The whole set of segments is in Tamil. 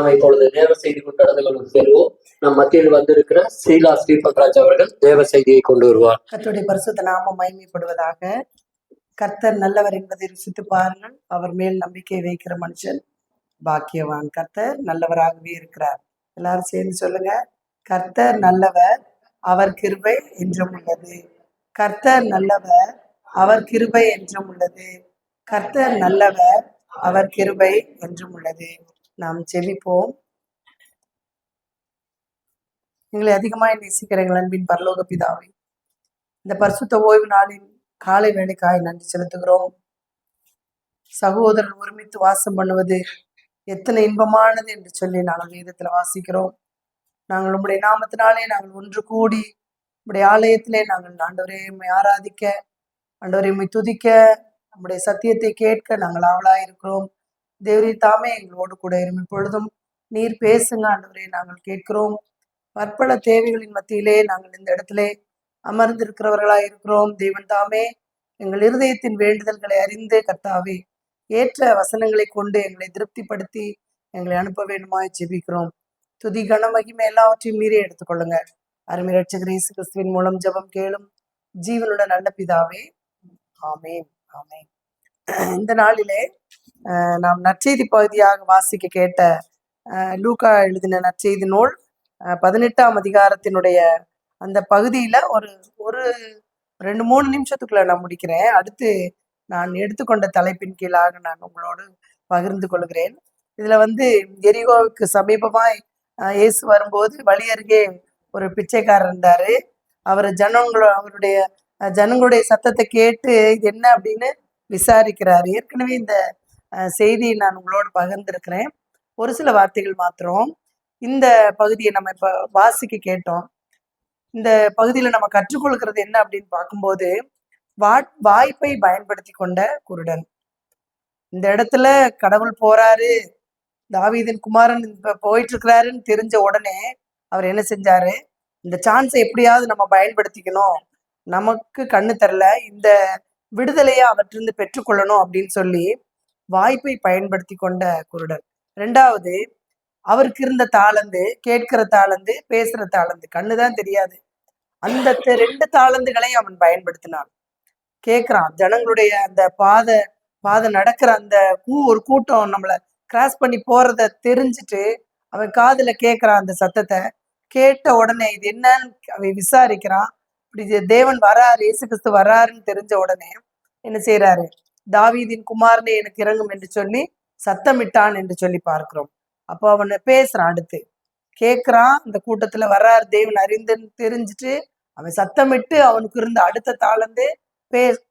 நாம் இப்பொழுது தேவ செய்திக்குள் கடந்து கொள்ளும் செல்வோம். நம் மத்தியில் வந்திருக்கிற சீலா ஸ்ரீபத்ராஜ் அவர்கள் தேவ செய்தியை கொண்டு வருவார். கர்த்தருடைய பரிசுத்த நாமம் மகிமைப்படுவதாக. கர்த்தர் நல்லவர் என்பதை ருசித்து பாருங்கள். அவர் மேல் நம்பிக்கை வைக்கிற மனுஷன் பாக்கியவான். கர்த்தர் நல்லவராகவே இருக்கிறார். எல்லாரும் சேர்ந்து சொல்லுங்க, கர்த்தர் நல்லவர், அவர் கிருபை என்றும் உள்ளது. கர்த்தர் நல்லவர், அவர் கிருபை என்றும் உள்ளது. கர்த்தர் நல்லவர், அவர் கிருபை என்றும் உள்ளது. நாம் செபிப்போம். எங்களை அதிகமாய் நேசிக்கிற எங்கள் அன்பின் பரலோக பிதாவே, இந்த பரிசுத்த ஓய்வு நாளின் காலை வேலைக்காய் நன்றி செலுத்துகிறோம். சகோதரர் ஒருமித்து வாசம் பண்ணுவது எத்தனை இன்பமானது என்று சொல்லி நாங்கள் வேதத்துல வாசிக்கிறோம். நாங்கள் உம்முடைய நாமத்தினாலே நாங்கள் ஒன்று கூடி உம்முடைய ஆலயத்திலே நாங்கள் ஆண்டவரே உம்மை ஆராதிக்க, ஆண்டவரே உம்மை துதிக்க, நம்முடைய சத்தியத்தை கேட்க நாங்கள் ஆவலாய் இருக்கிறோம். தேவரே தாமே எங்களோடு கூட இரும். இப்பொழுதும் நீர் பேசுங்க ஆண்டவரே, நாங்கள் கேட்கிறோம். பற்பல தேவைகளின் மத்தியிலே நாங்கள் இந்த இடத்திலே அமர்ந்திருக்கிறவர்களாய் இருக்கிறோம். தேவன் தாமே எங்கள் இருதயத்தின் வேண்டுதல்களை அறிந்து கர்த்தாவே ஏற்ற வசனங்களை கொண்டு எங்களை திருப்திப்படுத்தி எங்களை அனுப்ப வேண்டுமாய் ஜெபிக்கிறோம். துதி கன மகிமை எல்லாவற்றையும் மீறி எடுத்துக்கொள்ளுங்க. அருமை ரட்சகர் இயேசு கிறிஸ்துவின் மூலம் ஜெபம் கேளும் ஜீவனுள்ள நல்ல பிதாவே, ஆமேன் ஆமேன். இந்த நாளிலே நாம் நற்செய்தி பகுதியாக வாசிக்க கேட்ட லூக்கா எழுதின நற்செய்தி நூல் 18ஆம் அதிகாரத்தினுடைய அந்த பகுதியில ஒரு ஒரு 2-3 நிமிஷத்துக்குள்ள நான் முடிக்கிறேன். அடுத்து நான் எடுத்துக்கொண்ட தலைப்பின் கீழாக நான் உங்களோடு பகிர்ந்து கொள்கிறேன். இதுல எரிகோவுக்கு சமீபமாய் இயேசு வரும்போது வழி அருகே ஒரு பிச்சைக்காரர் இருந்தாரு. அவருடைய ஜனங்களுடைய சத்தத்தை கேட்டு இது என்ன அப்படின்னு விசாரிக்கிறாரு. ஏற்கனவே இந்த செய்தியை நான் உங்களோடு பகிர்ந்திருக்கிறேன். ஒரு சில வார்த்தைகள் மாத்திரம். இந்த பகுதியை நம்ம இப்ப வாசிக்க கேட்டோம். இந்த பகுதியில நம்ம கற்றுக்கொள்கிறது என்ன அப்படின்னு பார்க்கும்போது, வாய்ப்பை பயன்படுத்தி கொண்ட குருடன். இந்த இடத்துல கடவுள் போறாரு, தாவீதின் குமாரன் போயிட்டு இருக்கிறாருன்னு தெரிஞ்ச உடனே அவர் என்ன செஞ்சாரு, இந்த சான்ஸை எப்படியாவது நம்ம பயன்படுத்திக்கணும், நமக்கு கண்ணு தரல, இந்த விடுதலையை அவற்றிருந்து பெற்றுக்கொள்ளணும் அப்படின்னு சொல்லி வாய்ப்பை பயன்படுத்தி கொண்ட குருடன். 2வது, அவருக்கு இருந்த தாளந்து, கேட்கிற தாளந்து, பேசுற தாளந்து, கண்ணுதான் தெரியாது, அந்த 2 தாளந்துகளை அவன் பயன்படுத்தினான். கேட்கிறான், ஜனங்களுடைய அந்த பாத நடக்கிற அந்த ஒரு கூட்டம் நம்மளை கிராஸ் பண்ணி போறத தெரிஞ்சுட்டு அவன் காதுல கேட்கிறான். அந்த சத்தத்தை கேட்ட உடனே இது என்னன்னு அவன் விசாரிக்கிறான். இப்படி தேவன் வராரு, இயேசு கிறிஸ்து வராருன்னு தெரிஞ்ச உடனே என்ன செய்யறாரு, தாவீதின் குமாரனே எனக்கு இறங்கும் என்று சொல்லி சத்தமிட்டான் என்று சொல்லி பார்க்கிறோம். அப்போ அவனை பேசுறான். அடுத்து கேட்கிறான், அந்த கூட்டத்துல வர்றாரு தேவன் அறிந்துன்னு தெரிஞ்சுட்டு அவன் சத்தமிட்டு அவனுக்கு இருந்த அடுத்த தாளந்து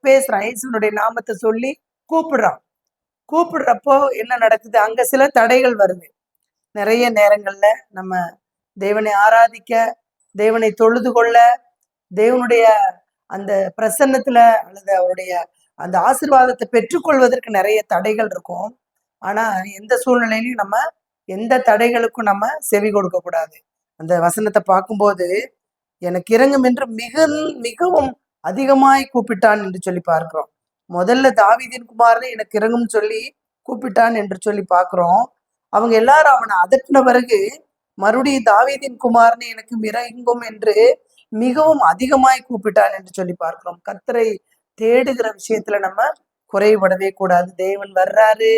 பேசுறான். இயேசுனுடைய நாமத்தை சொல்லி கூப்பிடுறான். கூப்பிடுறப்போ என்ன நடக்குது, அங்க சில தடைகள் வருது. நிறைய நேரங்கள்ல நம்ம தேவனை ஆராதிக்க, தேவனை தொழுது கொள்ள, தேவனுடைய அந்த பிரசன்னத்துல அல்லது அவருடைய அந்த ஆசீர்வாதத்தை பெற்றுக்கொள்வதற்கு நிறைய தடைகள் இருக்கும். ஆனா எந்த சூழ்நிலையிலையும் நம்ம எந்த தடைகளுக்கும் நம்ம செவி கொடுக்க கூடாது. அந்த வசனத்தை பார்க்கும்போது எனக்கு இறங்கும் என்று மிகவும் அதிகமாய் கூப்பிட்டான் என்று சொல்லி பார்க்கிறோம். முதல்ல தாவீதின் குமாரனே எனக்கு இறங்கும் சொல்லி கூப்பிட்டான் என்று சொல்லி பார்க்கிறோம். அவங்க எல்லாரும் அவனை அதட்டின பிறகு மறுபடியும் தாவீதின் குமாரனே எனக்கு இறங்கும் என்று மிகவும் அதிகமாய் கூப்பிட்டான் என்று சொல்லி பார்க்கிறோம். கர்த்தரை தேடுகிற விஷயத்துல நம்ம குறைபடவே கூடாது. தேவன் வர்றாரு,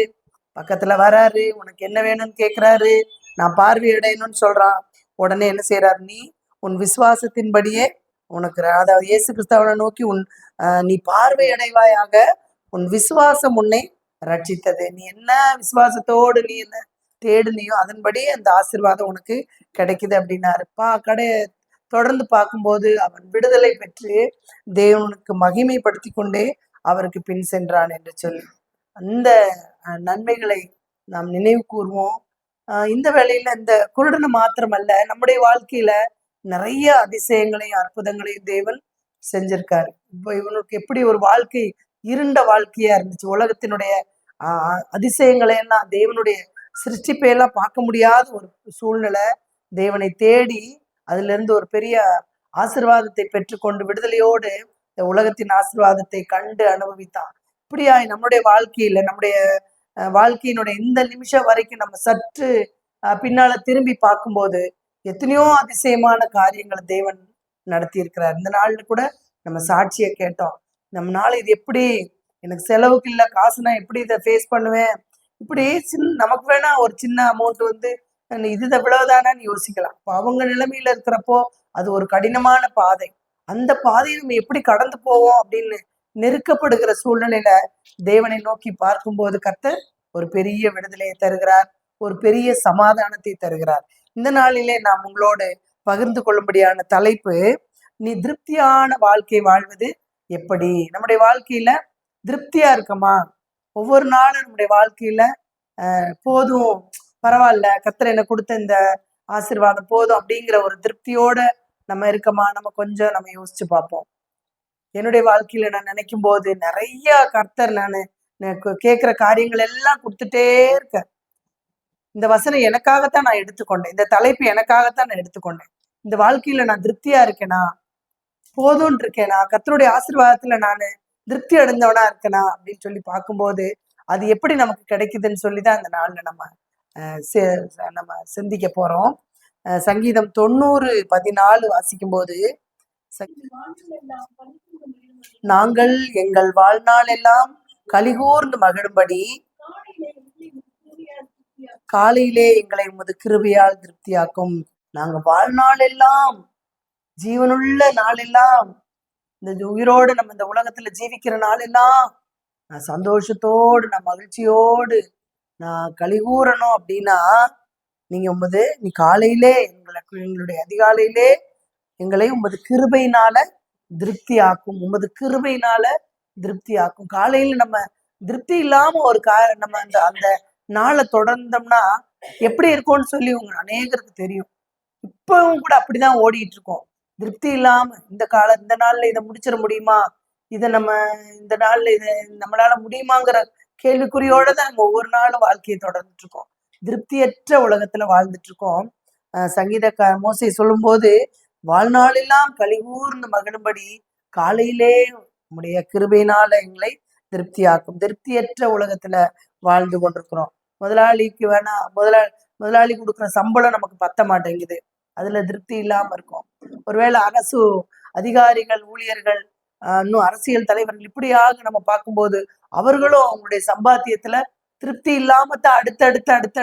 பக்கத்துல வராரு, உனக்கு என்ன வேணும்னு கேட்கிறாரு, நான் பார்வையடையணும்னு சொல்றான். உடனே என்ன செய்யறாரு, நீ உன் விசுவாசத்தின்படியே உனக்கு, அதாவது இயேசு கிறிஸ்துவை நோக்கி நீ பார்வையடைவாயாக, உன் விசுவாசம் உன்னை ரட்சித்தது. நீ என்ன விசுவாசத்தோடு நீ என்ன தேடுனியோ அதன்படி அந்த ஆசீர்வாதம் உனக்கு கிடைக்குது அப்படின்னாரு. தொடர்ந்து பார்க்கும்போது அவன் விடுதலை பெற்று தேவனுக்கு மகிமைப்படுத்தி கொண்டே அவருக்கு பின் சென்றான் என்று சொல்லி அந்த நன்மைகளை நாம் நினைவு கூறுவோம். இந்த வேளையில இந்த குருடனை மாத்திரமல்ல, நம்முடைய வாழ்க்கையில நிறைய அதிசயங்களையும் அற்புதங்களையும் தேவன் செஞ்சிருக்காரு. இப்போ இவனுக்கு எப்படி ஒரு வாழ்க்கை இருண்ட வாழ்க்கையா இருந்துச்சு, உலகத்தினுடைய அதிசயங்களை எல்லாம், தேவனுடைய சிருஷ்டிப்பையெல்லாம் பார்க்க முடியாத ஒரு சூழ்நிலை, தேவனை தேடி அதுல இருந்து ஒரு பெரிய ஆசீர்வாதத்தை பெற்றுக்கொண்டு விடுதலையோடு இந்த உலகத்தின் ஆசீர்வாதத்தை கண்டு அனுபவித்தான். இப்படியா நம்முடைய வாழ்க்கையில, நம்முடைய வாழ்க்கையினுடைய இந்த நிமிஷம் வரைக்கும் நம்ம சற்று பின்னால திரும்பி பார்க்கும்போது எத்தனையோ அதிசயமான காரியங்களை தேவன் நடத்தி இருக்கிறார். இந்த நாள்ல கூட நம்ம சாட்சியை கேட்டோம். நம்மளால இது எப்படி, எனக்கு செலவுக்கு இல்லை, காசுனா எப்படி இதை ஃபேஸ் பண்ணுவேன், இப்படி நமக்கு வேணா ஒரு சின்ன அமௌண்ட் வந்து இது இவ்வளவுதானான்னு யோசிக்கலாம். இப்போ அவங்க நிலைமையில இருக்கிறப்போ அது ஒரு கடினமான பாதை. அந்த பாதையை நம்ம எப்படி கடந்து போவோம் அப்படின்னு நெருக்கப்படுகிற சூழ்நிலையில தேவனை நோக்கி பார்க்கும்போது கர்த்தர் ஒரு பெரிய விடுதலையை தருகிறார், ஒரு பெரிய சமாதானத்தை தருகிறார். இந்த நாளிலே நாம் உங்களோடு பகிர்ந்து கொள்ளும்படியான தலைப்பு, நீ திருப்தியான வாழ்க்கை வாழ்வது எப்படி. நம்முடைய வாழ்க்கையில திருப்தியா இருக்கமா? ஒவ்வொரு நாளும் நம்முடைய வாழ்க்கையில போதும், பரவாயில்ல, கர்த்தர் எனக்கு கொடுத்த இந்த ஆசீர்வாதம் போதும் அப்படிங்கிற ஒரு திருப்தியோட நம்ம இருக்கமா? நம்ம யோசிச்சு பார்ப்போம். என்னுடைய வாழ்க்கையில நான் நினைக்கும் போது நிறைய கர்த்தர் எனக்கு கேட்கிற காரியங்கள் எல்லாம் கொடுத்துட்டே இருக்கேன். இந்த வசனம் எனக்காகத்தான் நான் எடுத்துக்கொண்டேன், இந்த தலைப்பு எனக்காகத்தான் நான் எடுத்துக்கொண்டேன். இந்த வாழ்க்கையில நான் திருப்தியா இருக்கேனா, போதும்னு இருக்கேனா, கர்த்தருடைய ஆசீர்வாதத்துல நான் திருப்தி அடைந்தவனா இருக்கேனா அப்படின்னு சொல்லி பார்க்கும்போது அது எப்படி நமக்கு கிடைக்குதுன்னு சொல்லிதான் இந்த நாள்ல நம்ம சிந்திக்க போறோம். சங்கீதம் 90:14 வாசிக்கும் போது, நாங்கள் எங்கள் வாழ்நாள் எல்லாம் கலிகூர்ந்து மகிழும்படி காலையிலே எங்களை உமது கிருபையால் திருப்தியாக்கும். நாங்க வாழ்நாள் எல்லாம், ஜீவனுள்ள நாளெல்லாம், இந்த உயிரோடு நம்ம இந்த உலகத்துல ஜீவிக்கிற நாளெல்லாம் நான் சந்தோஷத்தோடு, நான் மகிழ்ச்சியோடு நான் கலிகூறணும் அப்படின்னா, நீ காலையிலே எங்களுடைய அதிகாலையிலே எங்களை உமது கிருபையினால திருப்தி ஆக்கும், உமது கிருபையினால திருப்தி ஆக்கும். காலையில நம்ம திருப்தி இல்லாம நம்ம அந்த நாளை தொடர்ந்தோம்னா எப்படி இருக்கும்னு சொல்லி உங்க அநேகருக்கு தெரியும். இப்பவும் கூட அப்படிதான் ஓடிட்டு இருக்கோம். திருப்தி இல்லாம இந்த நாள்ல இதை முடிச்சிட முடியுமா, நம்ம இந்த நாள்ல இதை நம்மளால முடியுமாங்கிற கேள்விக்குறியோட தான் நம்ம ஒவ்வொரு நாளும் வாழ்க்கையை தொடர்ந்துட்டு இருக்கோம். திருப்தியற்ற உலகத்துல வாழ்ந்துட்டு இருக்கோம். மோசே சொல்லும் போது, வாழ்நாளெல்லாம் கலிகூர்ந்து மகிழும்படி காலையிலே உம்முடைய கிருபையினால எங்களை திருப்தியாக்கும். திருப்தியற்ற உலகத்துல வாழ்ந்து கொண்டிருக்கிறோம். முதலாளிக்கு வேணா முதலாளி கொடுக்குற சம்பளம் நமக்கு பத்த மாட்டேங்குது, அதுல திருப்தி இல்லாம இருக்கும். ஒருவேளை அரசு அதிகாரிகள், ஊழியர்கள், இன்னும் அரசியல் தலைவர்கள், இப்படியாக நம்ம பார்க்கும்போது அவர்களும் அவங்களுடைய சம்பாத்தியத்துல திருப்தி இல்லாம தான்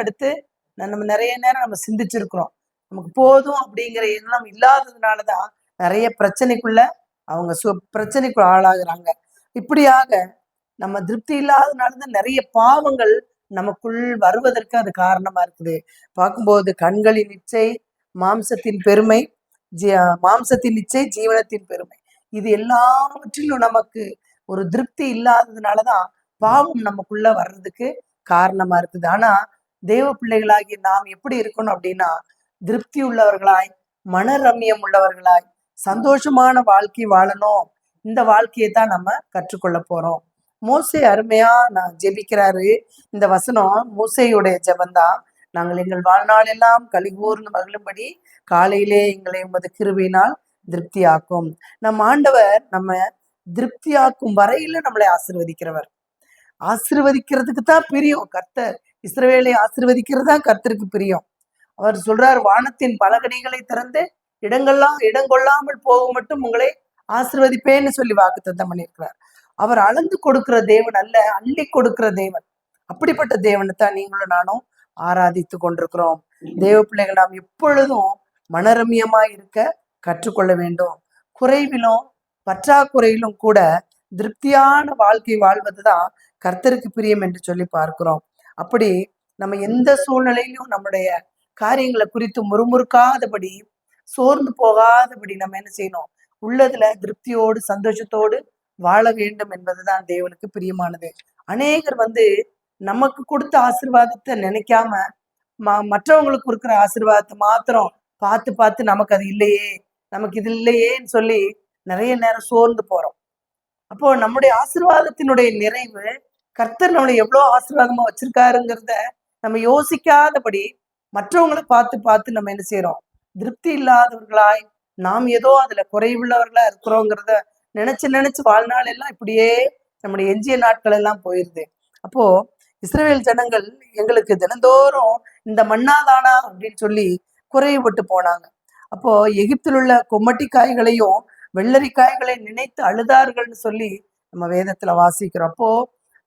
அடுத்து நம்ம நிறைய நேரம் நம்ம சிந்திச்சிருக்கிறோம். நமக்கு போதும் அப்படிங்கிற எண்ணம் இல்லாததுனாலதான் நிறைய பிரச்சனைக்குள்ள பிரச்சனைக்கு ஆளாகிறாங்க. இப்படியாக நம்ம திருப்தி இல்லாததுனாலதான் நிறைய பாவங்கள் நமக்குள் வருவதற்கு அது காரணமா இருக்குது. பார்க்கும்போது கண்களின் இச்சை, மாம்சத்தின் பெருமை, மாம்சத்தின் இச்சை, ஜீவனத்தின் பெருமை, இது எல்லாவற்றிலும் நமக்கு ஒரு திருப்தி இல்லாததுனாலதான் பாவம் நமக்குள்ள வர்றதுக்கு காரணமா இருக்குது. ஆனா தேவ பிள்ளைகளாகி நாம் எப்படி இருக்கணும் அப்படின்னா, திருப்தி உள்ளவர்களாய், மனரம்யம் உள்ளவர்களாய், சந்தோஷமான வாழ்க்கை வாழணும். இந்த வாழ்க்கையை தான் நம்ம கற்றுக்கொள்ள போறோம். மோசே அருமையா ஜெபிக்கிறாரு. இந்த வசனம் மோசேயுடைய ஜெபந்தான். நாங்கள் எங்கள் வாழ்நாள் எல்லாம் கலிகூர்ந்து மகிழும்படி காலையிலே எங்களை உமது கிருபையினால் திருப்தியாக்கும். நம் ஆண்டவர் நம்ம திருப்தியாக்கும் வரையில நம்மளை ஆசீர்வதிக்கிறவர். ஆசீர்வதிக்கிறதுக்கு தான் பிரியம். கர்த்தர் இஸ்ரவேலை ஆசீர்வதிக்கிறது தான் கர்த்தருக்கு பிரியம். அவர் சொல்றார், வானத்தின் பலகணிகளை திறந்து இடங்கொள்ளாமல் போக மட்டும் உங்களை ஆசீர்வதிப்பேன்னு சொல்லி வாக்குத்தத்தம் பண்ணியிருக்கிறார். அவர் அளந்து கொடுக்கிற தேவன் அல்ல, அள்ளி கொடுக்கிற தேவன். அப்படிப்பட்ட தேவனை தான் நீங்களும் நானும் ஆராதித்து கொண்டிருக்கிறோம். தேவ பிள்ளைகள் நாம் எப்பொழுதும் மனரம்யமாய் இருக்க கற்றுக்கொள்ள வேண்டும். குறைவிலும் பற்றாக்குறையிலும் கூட திருப்தியான வாழ்க்கை வாழ்வதுதான் கர்த்தருக்கு பிரியம் என்று சொல்லி பார்க்கிறோம். அப்படி நம்ம எந்த சூழ்நிலையிலும் நம்முடைய காரியங்களை குறித்து முறுமுறுக்காதபடி, சோர்ந்து போகாதபடி நம்ம என்ன செய்யணும், உள்ளதுல திருப்தியோடு சந்தோஷத்தோடு வாழ வேண்டும் என்பதுதான் தேவனுக்கு பிரியமானது. அநேகர் நமக்கு கொடுத்த ஆசீர்வாதத்தை நினைக்காம மற்றவங்களுக்கு கொடுக்குற ஆசீர்வாதத்தை மாத்திரம் பார்த்து நமக்கு அது இல்லையே, நமக்கு இது இல்லையேன்னு சொல்லி நிறைய நேரம் சோர்ந்து போறோம். அப்போ நம்முடைய ஆசீர்வாதத்தினுடைய நிறைவு, கர்த்தர் நம்மளை எவ்வளவு ஆசீர்வாதமா வச்சிருக்காருங்கிறத நம்ம யோசிக்காதபடி மற்றவங்களை பார்த்து நம்ம என்ன செய்யறோம், திருப்தி இல்லாதவர்களாய், நாம் ஏதோ அதுல குறைவுள்ளவர்களா இருக்கிறோங்கிறத நினைச்சு வாழ்நாள் எல்லாம் இப்படியே நம்முடைய எஞ்சிய நாட்கள் எல்லாம் போயிருது. அப்போ இஸ்ரவேல் ஜனங்கள் எங்களுக்கு தினந்தோறும் இந்த மண்ணாதானா அப்படின்னு சொல்லி குறைவுபட்டு போனாங்க. அப்போ எகிப்தில் உள்ள கொம்மட்டி காய்களையும் வெள்ளரிக்காய்களை நினைத்து அழுதார்கள்னு சொல்லி நம்ம வேதத்துல வாசிக்கிறோம். அப்போ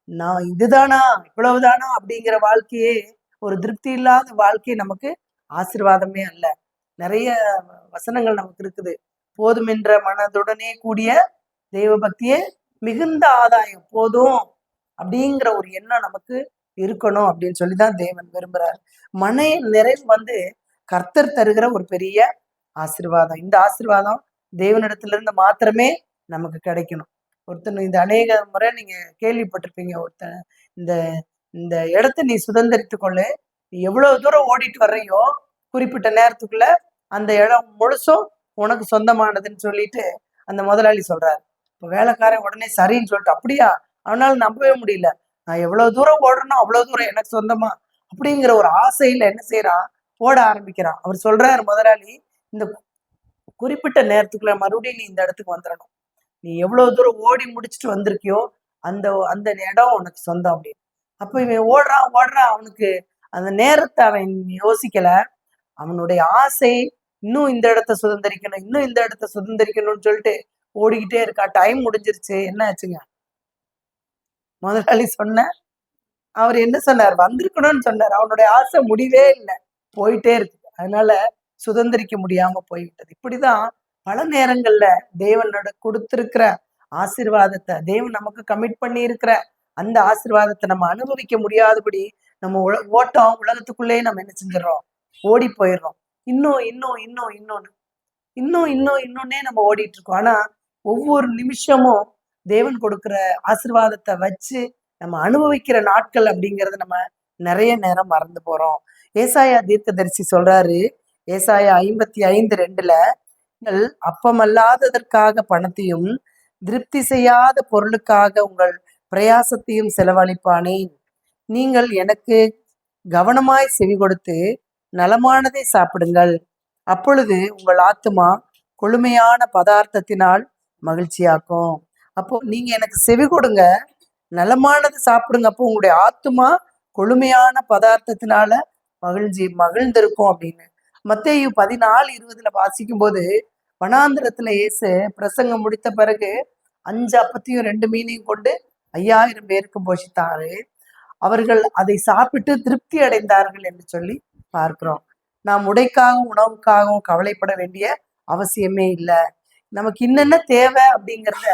நான் இதுதானா இவ்வளவுதானா அப்படிங்கிற வாழ்க்கையே ஒரு திருப்தி இல்லாத வாழ்க்கை நமக்கு ஆசீர்வாதமே அல்ல. நிறைய வசனங்கள் நமக்கு இருக்குது. போதுமென்ற மனதுடனே கூடிய தெய்வ பக்தியே மிகுந்த ஆதாயம், போதும் அப்படிங்கிற ஒரு எண்ணம் நமக்கு இருக்கணும் அப்படின்னு சொல்லிதான் தேவன் விரும்புறாரு. மன நிறைவு வந்து கர்த்தர் தருகிற ஒரு பெரிய ஆசீர்வாதம். இந்த ஆசீர்வாதம் தேவனிடத்துல இருந்து மாத்திரமே நமக்கு கிடைக்கணும். ஒருத்தன் இந்த அநேக முறை நீங்க கேள்விப்பட்டிருப்பீங்க, ஒருத்தன் இந்த இந்த இடத்த நீ சுதந்திரித்து கொள்ளு, நீ எவ்வளவு தூரம் ஓடிட்டு வர்றையோ குறிப்பிட்ட நேரத்துக்குள்ள அந்த இடம் முழுசும் உனக்கு சொந்தமானதுன்னு சொல்லிட்டு அந்த முதலாளி சொல்றாரு. இப்போ வேலைக்காரன் உடனே சரின்னு சொல்லிட்டு, அப்படியா, அவனால நம்பவே முடியல, நான் எவ்வளவு தூரம் ஓடுறனோ அவ்வளவு தூரம் எனக்கு சொந்தமா அப்படிங்கிற ஒரு ஆசையில என்ன செய்யறான், ஓட ஆரம்பிக்கிறான். அவர் சொல்றாரு முதலாளி, இந்த குறிப்பிட்ட நேரத்துக்குள்ள மறுபடியும் நீ இந்த இடத்துக்கு வந்துடணும், நீ எவ்வளவு தூரம் ஓடி முடிச்சுட்டு வந்திருக்கியோ அந்த அந்த இடம் உனக்கு சொந்தம் அப்படின்னு. அப்ப இவன் ஓடுறான் ஓடுறான், அவனுக்கு அந்த நேரத்தை அவன் யோசிக்கல. அவனுடைய ஆசை இன்னும் இந்த இடத்த சுதந்திரிக்கணும், இன்னும் இந்த இடத்த சுதந்திரிக்கணும்னு சொல்லிட்டு ஓடிக்கிட்டே இருக்கா. டைம் முடிஞ்சிருச்சு. என்ன ஆச்சுங்க, முதலாளி சொன்ன அவர் என்ன சொன்னார், வந்திருக்கணும்னு சொன்னார். அவனுடைய ஆசை முடிவே இல்லை, போயிட்டே இருக்கு. அதனால சுதந்திரிக்க முடியாம போய்விட்டது. இப்படிதான் பல நேரங்கள்ல தேவனோட கொடுத்திருக்கிற ஆசீர்வாதத்தை, தேவன் நமக்கு கமிட் பண்ணி இருக்கிற அந்த ஆசீர்வாதத்தை நம்ம அனுபவிக்க முடியாதபடி நம்ம ஓட்டம் உலகத்துக்குள்ளேயே நம்ம என்ன செஞ்சிடறோம், ஓடி போயிடுறோம். இன்னும் இன்னும் இன்னும் இன்னொன்னு இன்னும் இன்னும் இன்னொன்னே நம்ம ஓடிட்டு இருக்கோம். ஆனா ஒவ்வொரு நிமிஷமும் தேவன் கொடுக்கிற ஆசீர்வாதத்தை வச்சு நம்ம அனுபவிக்கிற நாட்கள் அப்படிங்கறத நம்ம நிறைய நேரம் மறந்து போறோம். ஏசாயா தீர்க்கதரிசி சொல்றாரு, ஏசாயா 55:2, நீங்கள் அப்பமல்லாததற்காக பணத்தையும் திருப்தி செய்யாத பொருளுக்காக உங்கள் பிரயாசத்தையும் செலவழிப்பானேன். நீங்கள் எனக்கு கவனமாய் செவி கொடுத்து நலமானதை சாப்பிடுங்கள், அப்பொழுது உங்கள் ஆத்துமா கொழுமையான பதார்த்தத்தினால் மகிழ்ச்சியாக்கும். அப்போ நீங்க எனக்கு செவி கொடுங்க, நலமானது சாப்பிடுங்க, அப்போ உங்களுடைய ஆத்துமா கொழுமையான பதார்த்தத்தினால மகிழ்ந்திருக்கும் அப்படின்னு. மத்தேயு 14:20 வாசிக்கும் போது, வனாந்திரத்துல இயேசு பிரசங்கம் முடித்த பிறகு 5 அப்பத்தையும் 2 மீனையும் கொண்டு 5000 பேருக்கு போஷித்தாரு. அவர்கள் அதை சாப்பிட்டு திருப்தி அடைந்தார்கள் என்று சொல்லி பார்க்கிறோம். நாம் உடைக்காகவும் உணவுக்காகவும் கவலைப்பட வேண்டிய அவசியமே இல்லை. நமக்கு என்னென்ன தேவை அப்படிங்கிறத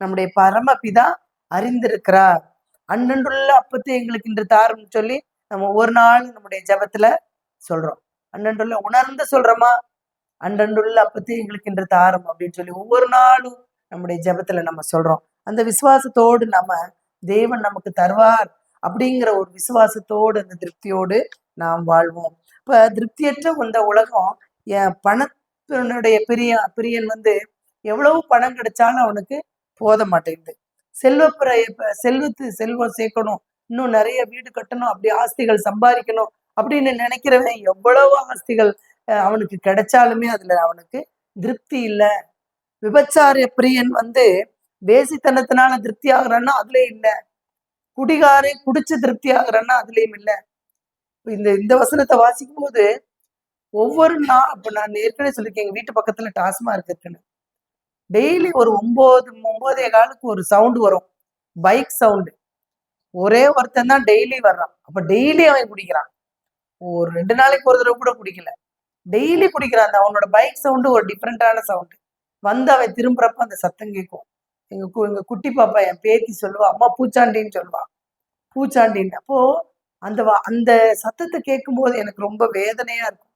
நம்முடைய பரமபிதா அறிந்திருக்கிறார். அன்றன்றுள்ள அப்பத்தை எங்களுக்கு இன்று தாருன்னு சொல்லி நம்ம ஒரு நாள் நம்முடைய ஜெபத்துல சொல்றோம். அன்றன்றுள்ள உணர்ந்து சொல்றோமா, அன்றன்றுள்ள அப்பத்தை எங்களுக்கு இன்று தாரும் அப்படின்னு சொல்லி ஒவ்வொரு நாளும் நம்முடைய ஜெபத்துல நம்ம சொல்றோம். அந்த விசுவாசத்தோடு நம்ம தேவன் நமக்கு தருவார் அப்படிங்கிற ஒரு விசுவாசத்தோடு அந்த திருப்தியோடு நாம் வாழ்வோம். இப்ப திருப்தியற்ற இந்த உலகம், என் பணத்தினுடைய பிரியன் வந்து எவ்வளவு பணம் கிடைச்சாலும் அவனுக்கு போத மாட்டேங்குது. செல்வம் சேர்க்கணும், இன்னும் நிறைய வீடு கட்டணும், அப்படி ஆஸ்திகள் சம்பாதிக்கணும் அப்படின்னு நினைக்கிறவன் எவ்வளவு ஆஸ்திகள் அவனுக்கு கிடைச்சாலுமே அதுல அவனுக்கு திருப்தி இல்லை. விபச்சார பிரியன் வந்து வேசித்தனத்தினால திருப்தி ஆகுறான்னா அதுலயும் இல்லை. குடிகாரை குடிச்சு திருப்தி ஆகுறான்னா அதுலயும் இல்லை. இந்த வசனத்தை வாசிக்கும் போது ஒவ்வொரு நாள், இப்ப நான் ஏற்கனவே சொல்லியிருக்கேன், எங்க வீட்டு பக்கத்துல டாஸ்மார்க் இருக்குன்னு. டெய்லி ஒரு 9-9:15 ஒரு சவுண்ட் வரும், பைக் சவுண்டு. ஒரே ஒருத்தன் தான் டெய்லி வர்றான். அப்ப டெய்லி அவன் குடிக்கிறான். ஒரு 2 நாளைக்கு ஒரு தடவை கூட குடிக்கல, டெய்லி குடிக்கிறான். அந்த அவனோட பைக் சவுண்டு ஒரு டிஃப்ரெண்டான சவுண்டு. வந்து அவன் திரும்புறப்ப அந்த சத்தம் கேட்கும். எங்க குட்டி பாப்பா, என் பேத்தி சொல்லுவா, அம்மா பூச்சாண்டின்னு சொல்லுவா, பூச்சாண்டின்னு. அப்போ அந்த சத்தத்தை கேட்கும் போது எனக்கு ரொம்ப வேதனையா இருக்கும்.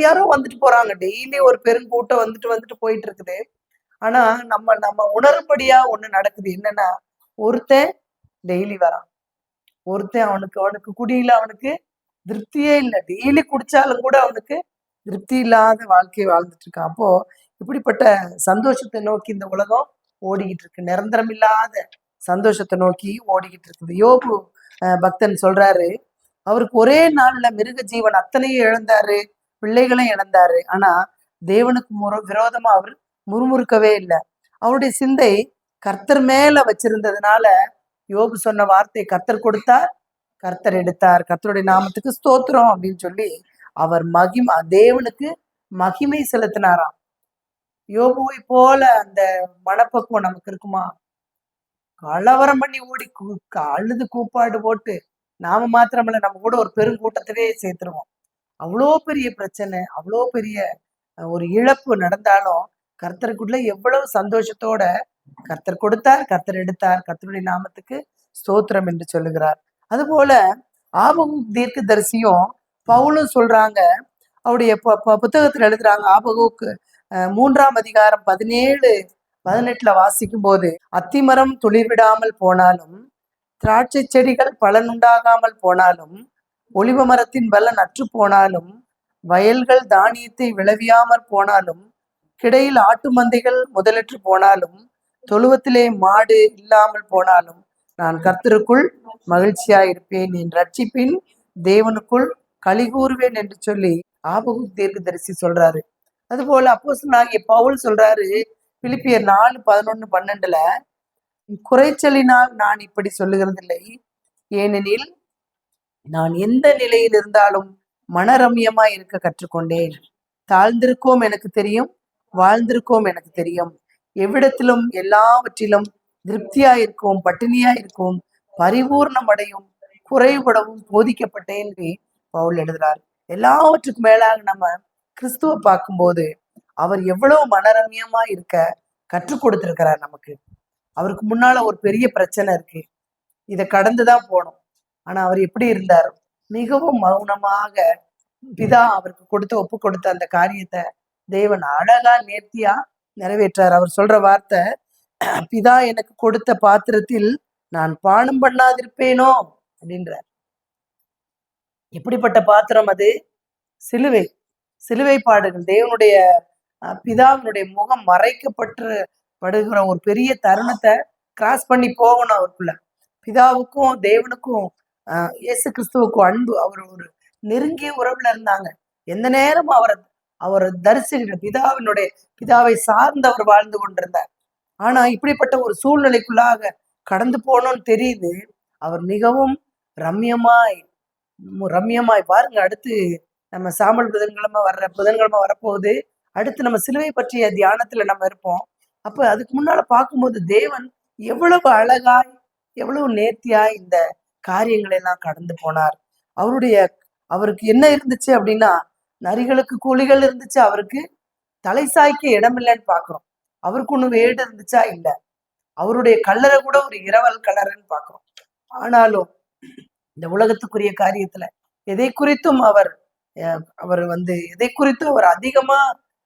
யாரோ வந்துட்டு போறாங்க, டெய்லி ஒரு பெருங்கூட்டம் வந்துட்டு போயிட்டு இருக்குது. ஆனா நம்ம உணரும்படியா ஒண்ணு நடக்குது. என்னன்னா, ஒருத்தன் டெய்லி வரான், ஒருத்தன் அவனுக்கு குடியில அவனுக்கு திருப்தியே இல்லை, டெய்லி குடிச்சாலும் கூட அவனுக்கு திருப்தி இல்லாத வாழ்க்கையை வாழ்ந்துட்டு இருக்கான். அப்போ இப்படிப்பட்ட சந்தோஷத்தை நோக்கி இந்த உலகம் ஓடிக்கிட்டு இருக்கு, நிரந்தரம் இல்லாத சந்தோஷத்தை நோக்கி ஓடிக்கிட்டு இருக்குது. யோபு பக்தன் சொல்றாரு, அவருக்கு ஒரே நாள்ல மிருக ஜீவன் அத்தனையும் இழந்தாரு, பிள்ளைகளையும் இழந்தாரு. ஆனா தேவனுக்கு விரோதமா அவர் முறுமுறுக்கவே இல்லை. அவருடைய சிந்தை கர்த்தர் மேல வச்சிருந்ததுனால யோபு சொன்ன வார்த்தை, கர்த்தர் கொடுத்தார் கர்த்தர் எடுத்தார், கர்த்தருடைய நாமத்துக்கு ஸ்தோத்திரம் அப்படின்னு சொல்லி அவர் தேவனுக்கு மகிமை செலுத்தினாராம். யோபுவை போல அந்த மனப்பக்குவம் நமக்கு இருக்குமா? கலவரம் பண்ணி ஓடி அழுது கூப்பாடு போட்டு நாம மாத்திரமல்ல, நம்ம கூட ஒரு பெருங்கூட்டத்திலே சேர்த்துருவோம். அவ்வளோ பெரிய பிரச்சனை, அவ்வளோ பெரிய ஒரு இழப்பு நடந்தாலும் கர்த்தருக்குள்ள எவ்வளவு சந்தோஷத்தோட கர்த்தர் கொடுத்தார், கர்த்தர் எடுத்தார், கர்த்தருடைய நாமத்துக்கு ஸ்தோத்திரம் என்று சொல்லுகிறார். அதுபோல ஆபகுக் தீர்க்கதரிசியும் பவுலும் சொல்றாங்க. அவருடைய புத்தகத்துல எழுதுறாங்க. ஆபகுக்கு 3ஆம் அதிகாரம் 17-18 வாசிக்கும் போது, அத்திமரம் துளிர்விடாமல் போனாலும், திராட்சை செடிகள் பலனுண்டாகாமல் போனாலும், ஒலிவ மரத்தின் பலன் அற்று போனாலும், வயல்கள் தானியத்தை விளைவியாமற் போனாலும், கிடையில் ஆட்டு மந்தைகள் முதலற்று போனாலும், தொழுவத்திலே மாடு இல்லாமல் போனாலும், நான் கர்த்தருக்குள் மகிழ்ச்சியாயிருப்பேன், என் ரட்சிப்பின் தேவனுக்குள் களி கூறுவேன் என்று சொல்லி ஆபகுக் தீர்க்கதரிசி சொல்றாரு. அதுபோல அப்போஸ்தலனாகிய பவுல் சொல்றாரு பிலிப்பியர் 4:11-12, குறைச்சலினால் நான் இப்படி சொல்லுகிறதில்லை, ஏனெனில் நான் எந்த நிலையில் இருந்தாலும் மனரம்யமாய் இருக்க கற்றுக்கொண்டேன். தாழ்ந்திருக்கோம் எனக்கு தெரியும், வாழ்ந்திருக்கோம் எனக்கு தெரியும். எவ்விடத்திலும் எல்லாவற்றிலும் திருப்தியாயிருக்கவும் பட்டினியாயிருக்கவும் பரிபூர்ணம் அடையும் குறைபடவும் போதிக்கப்பட்டேன் என்று பவுல் எழுதுறார். எல்லாவற்றுக்கும் மேலாக நம்ம கிறிஸ்துவ பார்க்கும்போது அவர் எவ்வளவு மனரம்யமா இருக்க கற்றுக் கொடுத்திருக்கிறார் நமக்கு. அவருக்கு முன்னால ஒரு பெரிய பிரச்சனை இருக்கு, இதை கடந்துதான் போகணும். ஆனா அவர் எப்படி இருந்தார்? மிகவும் மௌனமாக பிதா அவருக்கு ஒப்பு கொடுத்த அந்த காரியத்தை தேவன் அழகா நேர்த்தியா நிறைவேற்றார். அவர் சொல்ற வார்த்தை, பிதா எனக்கு கொடுத்த பாத்திரத்தில் நான் பானம் பண்ணாதிருப்பேனோ அப்படின்றார். எப்படிப்பட்ட பாத்திரம் அது? சிலுவை, சிலுவை பாடுகள். தேவனுடைய பிதாவினுடைய முகம் மறைக்கப்பட்டு ஒரு பெரிய தருணத்தை கிராஸ் பண்ணி போகணும் அவருக்குள்ள. பிதாவுக்கும் தேவனுக்கும் இயேசு கிறிஸ்துவுக்கும் அன்பு, அவர் ஒரு நெருங்கிய உறவுல இருந்தாங்க. எந்த நேரமும் அவர் தரிசிக்கிற பிதாவை சார்ந்து அவர் வாழ்ந்து கொண்டிருந்தார். ஆனா இப்படிப்பட்ட ஒரு சூழ்நிலைக்குள்ளாக கடந்து போனோம்னு தெரியுது. அவர் மிகவும் ரம்யமாய் பாருங்க. அடுத்து நம்ம சாம்பல் புதன்கிழமை வரப்போகுது. அடுத்து நம்ம சிலுவை பற்றிய தியானத்துல நம்ம இருப்போம். அப்ப அதுக்கு முன்னால பார்க்கும்போது தேவன் எவ்வளவு அழகாய் எவ்வளவு நேர்த்தியாய் இந்த காரியங்களை எல்லாம் கடந்து போனார். அவருக்கு என்ன இருந்துச்சு அப்படின்னா, நரிகளுக்கு கூலிகள் இருந்துச்சு, அவருக்கு தலை சாய்க்க இடம் இல்லைன்னு பாக்குறோம். அவருக்கு ஒண்ணு வேடு இருந்துச்சா? இல்ல. அவருடைய கல்லறை கூட ஒரு இரவல் கல்லறைன்னு பாக்குறோம். ஆனாலும் இந்த உலகத்துக்குரிய காரியத்துல எதை குறித்தும் அவர் அதிகமா